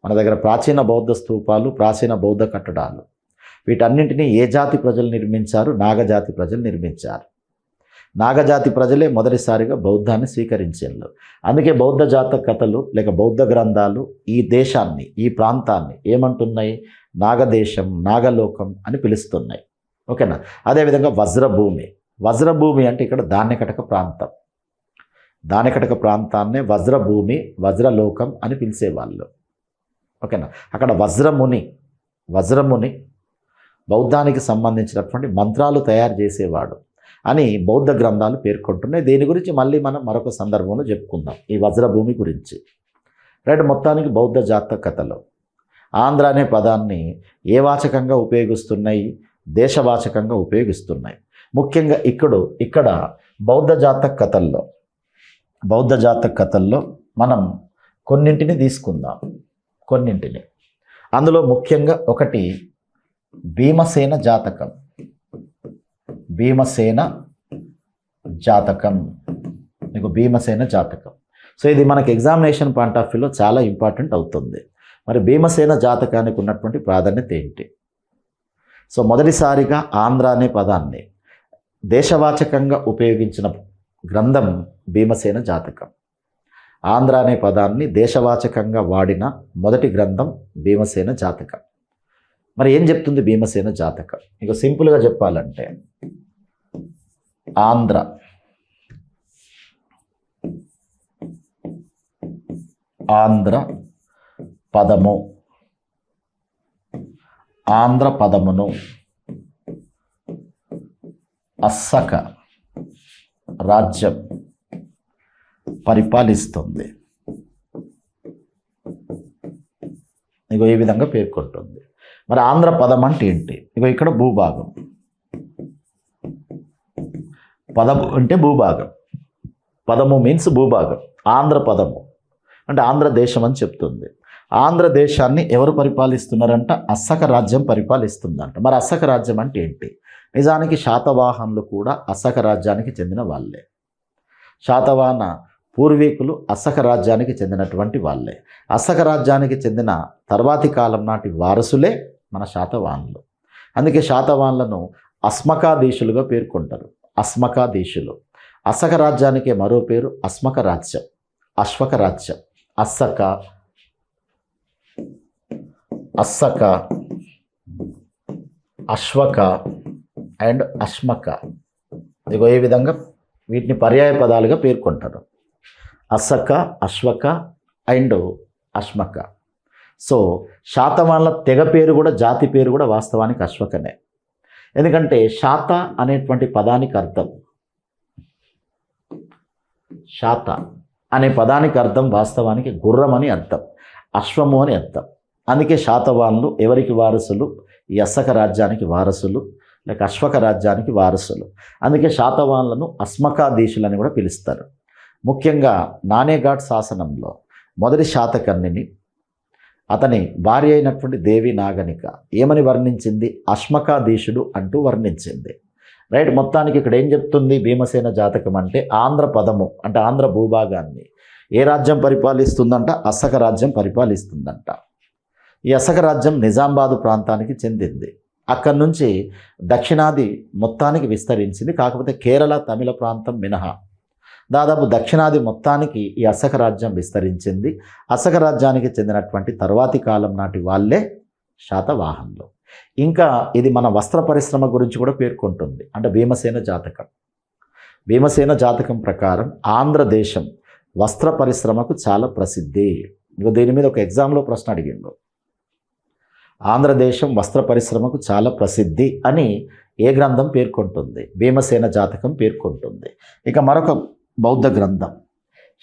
మన దగ్గర ప్రాచీన బౌద్ధ స్తూపాలు, ప్రాచీన బౌద్ధ కట్టడాలు, వీటన్నింటినీ ఏ జాతి ప్రజలు నిర్మించారు? నాగజాతి ప్రజలు నిర్మించారు. నాగజాతి ప్రజలే మొదటిసారిగా బౌద్ధాన్ని స్వీకరించారు. అందుకే బౌద్ధ జాతక కథలు లేక బౌద్ధ గ్రంథాలు ఈ దేశాన్ని, ఈ ప్రాంతాన్ని ఏమంటున్నాయి? నాగదేశం, నాగలోకం అని పిలుస్తున్నాయి. ఓకేనా? అదేవిధంగా వజ్రభూమి అంటే ఇక్కడ ధాన్యకటక ప్రాంతం. ధాన్యకటక ప్రాంతాన్నే వజ్రభూమి, వజ్రలోకం అని పిలిచేవాళ్ళు. ఓకేనా? అక్కడ వజ్రముని బౌద్ధానికి సంబంధించినటువంటి మంత్రాలు తయారు చేసేవాడు అని బౌద్ధ గ్రంథాలు పేర్కొంటున్నాయి. దీని గురించి మళ్ళీ మనం మరొక సందర్భంలో చెప్పుకుందాం, ఈ వజ్రభూమి గురించి. రైట్. మొత్తానికి బౌద్ధ జాతక కథలు ఆంధ్ర అనే పదాన్ని ఏ వాచకంగా ఉపయోగిస్తున్నాయి? దేశవాచకంగా ఉపయోగిస్తున్నాయి. ముఖ్యంగా ఇక్కడ బౌద్ధ జాతక కథల్లో మనం కొన్నింటిని తీసుకుందాం. అందులో ముఖ్యంగా ఒకటి భీమసేన జాతకం. మీకు భీమసేన జాతకం. సో ఇది మనకి ఎగ్జామినేషన్ పాయింట్ ఆఫ్ వ్యూలో చాలా ఇంపార్టెంట్ అవుతుంది. మరి భీమసేన జాతకానికి ఉన్నటువంటి ప్రాధాన్యత ఏంటి? సో మొదటిసారిగా ఆంధ్ర అనే పదాన్ని దేశవాచకంగా ఉపయోగించిన గ్రంథం భీమసేన జాతకం. ఆంధ్ర అనే పదాన్ని దేశవాచకంగా వాడిన మొదటి గ్రంథం భీమసేన జాతకం. మరి ఏం చెప్తుంది భీమసేన జాతకం? ఇక సింపుల్గా చెప్పాలంటే ఆంధ్ర పదమును అస్సక రాజ్యం పరిపాలిస్తుంది. ఇగో ఈ విధంగా పేర్కొంటుంది. మరి ఆంధ్ర పదం అంటే ఏంటి? ఇగో ఇక్కడ భూభాగం. పదము అంటే భూభాగం. పదము మీన్స్ భూభాగం. ఆంధ్ర పదము అంటే ఆంధ్రదేశం అని చెప్తుంది. ఆంధ్రదేశాన్ని ఎవరు పరిపాలిస్తున్నారంట? అస్సక రాజ్యం పరిపాలిస్తుందంట. మరి అస్సక రాజ్యం అంటే ఏంటి? నిజానికి శాతవాహనులు కూడా అస్సక రాజ్యానికి చెందిన వాళ్ళే. శాతవాహన పూర్వీకులు అస్సక రాజ్యానికి చెందినటువంటి వాళ్ళే. అస్సక రాజ్యానికి చెందిన తర్వాతి కాలం నాటి వారసులే మన శాతవాహనులు. అందుకే శాతవాహనులను అస్మకాధీశులుగా పేర్కొంటారు. అస్మకాధీశులు. అస్సక రాజ్యానికి మరో పేరు అస్మక రాజ్యం, అశ్వక రాజ్యం. అస్సక అశ్వక అండ్ అశ్మక. ఇదిగో ఈ విధంగా వీటిని పర్యాయ పదాలుగా పేర్కొంటారు. అస్సక, అశ్వక అండ్ అశ్మక. సో శాతవాహనుల తెగ పేరు కూడా, జాతి పేరు కూడా వాస్తవానికి అశ్వకనే. ఎందుకంటే శాత అనేటువంటి పదానికి అర్థం, శాత అనే పదానికి అర్థం వాస్తవానికి గుర్రం అని అర్థం, అశ్వము అని అర్థం. అందుకే శాతవాహనులు ఎవరికి వారసులు? ఈ అస్సక రాజ్యానికి వారసులు, లేక అశ్వక రాజ్యానికి వారసులు. అందుకే శాతవాహనులను అస్మకాధీశులని కూడా పిలుస్తారు. ముఖ్యంగా నానేఘాట్ శాసనంలో మొదటి శాతకర్ణిని అతని భార్య అయినటువంటి దేవి నాగనిక ఏమని వర్ణించింది? అశ్మకాధీశుడు అంటూ వర్ణించింది. రైట్. మొత్తానికి ఇక్కడ ఏం చెప్తుంది భీమసేన జాతకం అంటే ఆంధ్ర పదము అంటే ఆంధ్ర భూభాగాన్ని ఏ రాజ్యం పరిపాలిస్తుందంట? అస్సక రాజ్యం పరిపాలిస్తుందంట. ఈ అస్సక రాజ్యం నిజామాబాదు ప్రాంతానికి చెందింది. అక్కడి నుంచి దక్షిణాది మొత్తానికి విస్తరించింది. కాకపోతే కేరళ, తమిళ ప్రాంతం మినహా దాదాపు దక్షిణాది మొత్తానికి ఈ అస్సక రాజ్యం విస్తరించింది. అస్సక రాజ్యానికి చెందినటువంటి తర్వాతి కాలం నాటి వాళ్ళే శాతవాహనులు. ఇంకా ఇది మన వస్త్ర పరిశ్రమ గురించి కూడా పేర్కొంటుంది. అంటే భీమసేన జాతకం ప్రకారం ఆంధ్రదేశం వస్త్ర పరిశ్రమకు చాలా ప్రసిద్ధి. ఇక దీని మీద ఒక ఎగ్జామ్లో ప్రశ్న అడిగిండు. ఆంధ్రదేశం వస్త్ర పరిశ్రమకు చాలా ప్రసిద్ధి అని ఏ గ్రంథం పేర్కొంటుంది? భీమసేన జాతకం పేర్కొంటుంది. ఇక మరొక బౌద్ధ గ్రంథం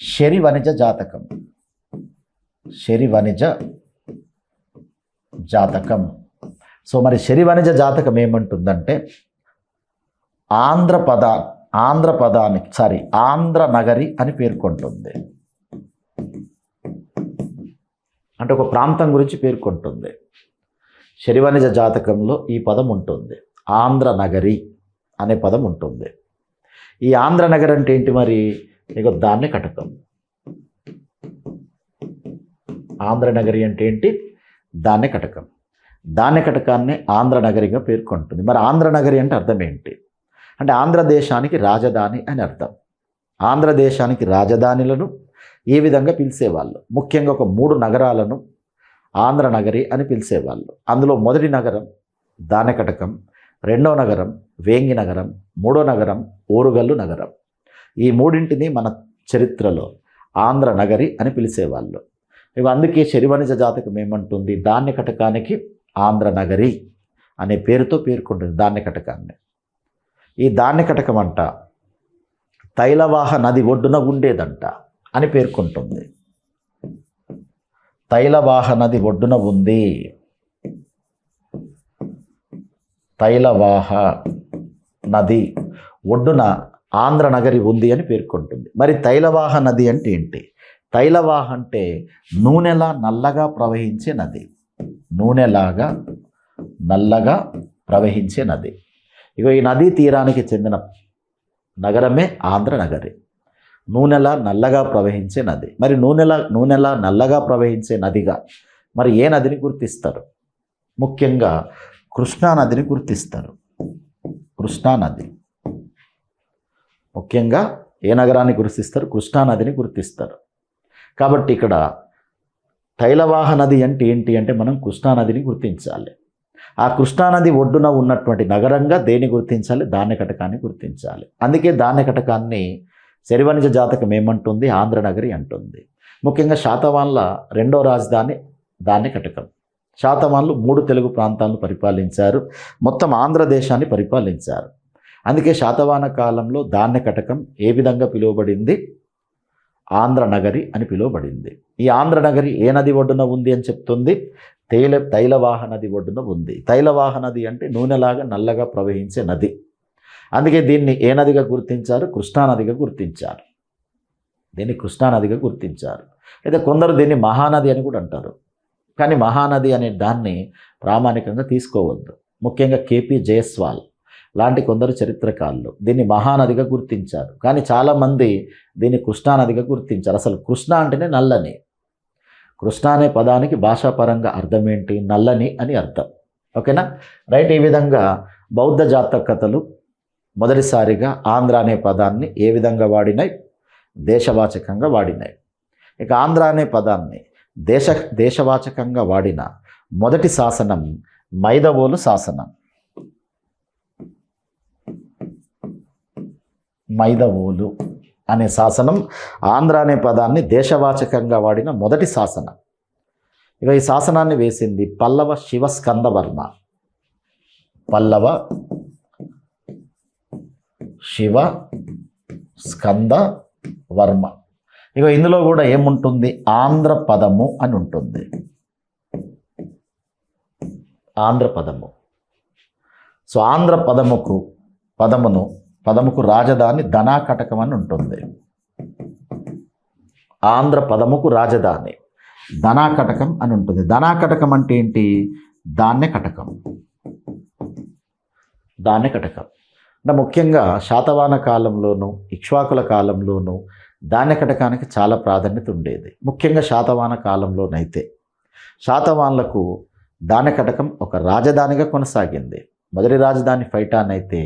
శరి వణిజ జాతకం. శరివనిజ జాతకం. సో మరి శరివనిజ జాతకం ఏమంటుందంటే ఆంధ్ర నగరి అని పేర్కొంటుంది. అంటే ఒక ప్రాంతం గురించి పేర్కొంటుంది. శరివనిజ జాతకంలో ఈ పదం ఉంటుంది, ఆంధ్ర నగరి అనే పదం ఉంటుంది. ఈ ఆంధ్ర నగరి అంటే ఏంటి మరి? ఇక ధాన్య కటకం. ఆంధ్ర నగరి అంటే ఏంటి? ధాన్య కటకం. ధాన్య కటకాన్ని ఆంధ్ర నగరిగా పేర్కొంటుంది. మరి ఆంధ్ర నగరి అంటే అర్థం ఏంటి? అంటే ఆంధ్రదేశానికి రాజధాని అని అర్థం. ఆంధ్రదేశానికి రాజధానులను ఏ విధంగా పిలిచేవాళ్ళు? ముఖ్యంగా ఒక 3 నగరాలను ఆంధ్ర నగరి అని పిలిచేవాళ్ళు. అందులో మొదటి నగరం దానకటకం, రెండవ నగరం వేంగి నగరం, మూడో నగరం ఓరుగల్లు నగరం. ఈ మూడింటిని మన చరిత్రలో ఆంధ్ర నగరి అని పిలిచేవాళ్ళు. ఇవి అందుకే శరివనిజ జాతకం ఏమంటుంది? ధాన్య కటకానికి ఆంధ్ర నగరి అనే పేరుతో పేర్కొంటుంది ధాన్య కటకాన్ని. ఈ ధాన్య కటకం అంట తైలవాహ నది ఒడ్డున ఉండేదంట అని పేర్కొంటుంది. తైలవాహ నది ఒడ్డున ఉంది, తైలవాహ నది ఒడ్డున ఆంధ్ర నగరి ఉంది అని పేర్కొంటుంది. మరి తైలవాహ నది అంటే ఏంటి? తైలవాహ అంటే నూనెలా నల్లగా ప్రవహించే నది. నూనెలాగా నల్లగా ప్రవహించే నది. ఇక ఈ నదీ తీరానికి చెందిన నగరమే ఆంధ్ర నగరి. నూనెలా నల్లగా ప్రవహించే నది. మరి నూనెలా నల్లగా ప్రవహించే నదిగా మరి ఏ నదిని గుర్తిస్తారు? ముఖ్యంగా కృష్ణా నదిని గుర్తిస్తారు. కృష్ణా నది. ముఖ్యంగా ఏ నగరాన్ని గుర్తిస్తారు? కృష్ణా నదిని గుర్తిస్తారు. కాబట్టి ఇక్కడ తైలవాహ నది అంటే ఏంటి అంటే మనం కృష్ణా నదిని గుర్తించాలి. ఆ కృష్ణానది ఒడ్డున ఉన్నటువంటి నగరంగా దేన్ని గుర్తించాలి? ధాన్య కటకాన్ని గుర్తించాలి. అందుకే ధాన్య కటకాన్ని శరివనిజ జాతకం ఏమంటుంది? ఆంధ్ర నగరి అంటుంది. ముఖ్యంగా శాతవాహనుల రెండవ రాజధాని ధాన్య కటకం. శాతవాహనులు 3 తెలుగు ప్రాంతాలను పరిపాలించారు, మొత్తం ఆంధ్రదేశాన్ని పరిపాలించారు. అందుకే శాతవాహన కాలంలో ధాన్య కటకం ఏ విధంగా పిలువబడింది? ఆంధ్ర నగరి అని పిలువబడింది. ఈ ఆంధ్ర నగరి ఏ నది ఒడ్డున ఉంది అని చెప్తుంది? తైలవాహ నది ఒడ్డున ఉంది. తైలవాహ నది అంటే నూనెలాగా నల్లగా ప్రవహించే నది. అందుకే దీన్ని ఏ నదిగా గుర్తించారు? కృష్ణానదిగా గుర్తించారు. దీన్ని కృష్ణానదిగా గుర్తించారు. అయితే కొందరు దీన్ని మహానది అని కూడా అంటారు. కానీ మహానది అనే దాన్ని ప్రామాణికంగా తీసుకోవద్దు. ముఖ్యంగా కేపీ జయస్వాల్ లాంటి కొందరు చరిత్రకారులు దీన్ని మహానదిగా గుర్తించారు. కానీ చాలామంది దీన్ని కృష్ణానదిగా గుర్తించారు. అసలు కృష్ణ అంటేనే నల్లని. కృష్ణ అనే పదానికి భాషాపరంగా అర్థం ఏంటి? నల్లని అని అర్థం. ఓకేనా? రైట్. ఈ విధంగా బౌద్ధ జాతకతలు మొదటిసారిగా ఆంధ్ర అనే పదాన్ని ఏ విధంగా వాడినాయి? దేశవాచకంగా వాడినాయి. ఇక ఆంధ్ర అనే పదాన్ని దేశవాచకంగా వాడిన మొదటి శాసనం మైదవోలు శాసనం. మైదవోలు అనే శాసనం ఆంధ్ర అనే పదాన్ని దేశవాచకంగా వాడిన మొదటి శాసనం. ఇక ఈ శాసనాన్ని వేసింది పల్లవ శివ స్కందవర్మ. పల్లవ శివ స్కందవర్మ. ఇక ఇందులో కూడా ఏముంటుంది? ఆంధ్ర పదము అని ఉంటుంది. ఆంధ్ర పదము. సో ఆంధ్ర పదముకు రాజధాని ధనాకటకం అని ఉంటుంది. ఆంధ్ర పదముకు రాజధాని ధనాకటకం అని ఉంటుంది. ధనాకటకం అంటే ఏంటి? ధాన్య కటకం. ధాన్య కటకం అంటే ముఖ్యంగా శాతవాహన కాలంలోనూ ఇక్ష్వాకుల కాలంలోనూ ధాన్య కటకానికి చాలా ప్రాధాన్యత ఉండేది. ముఖ్యంగా శాతవాహన కాలంలోనైతే శాతవాహనులకు ధాన్య కటకం ఒక రాజధానిగా కొనసాగింది. మొదటి రాజధాని ఫైటాన్ అయితే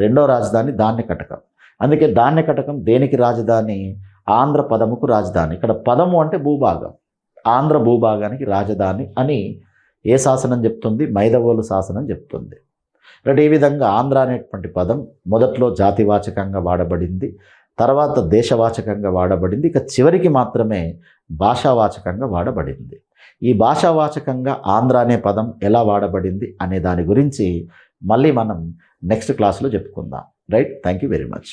రెండో రాజధాని ధాన్య కటకం. అందుకే ధాన్య కటకం దేనికి రాజధాని? ఆంధ్ర పదముకు రాజధాని. ఇక్కడ పదము అంటే భూభాగం. ఆంధ్ర భూభాగానికి రాజధాని అని ఏ శాసనం చెప్తుంది? మైదవోలు శాసనం చెప్తుంది. అంటే ఈ విధంగా ఆంధ్ర అనేటువంటి పదం మొదట్లో జాతివాచకంగా వాడబడింది, తర్వాత దేశవాచకంగా వాడబడింది, ఇక చివరికి మాత్రమే భాషావాచకంగా వాడబడింది. ఈ భాషావాచకంగా ఆంధ్ర అనే పదం ఎలా వాడబడింది అనే దాని గురించి మళ్ళీ మనం నెక్స్ట్ క్లాస్లో చెప్పుకుందాం. Right. Thank you very much.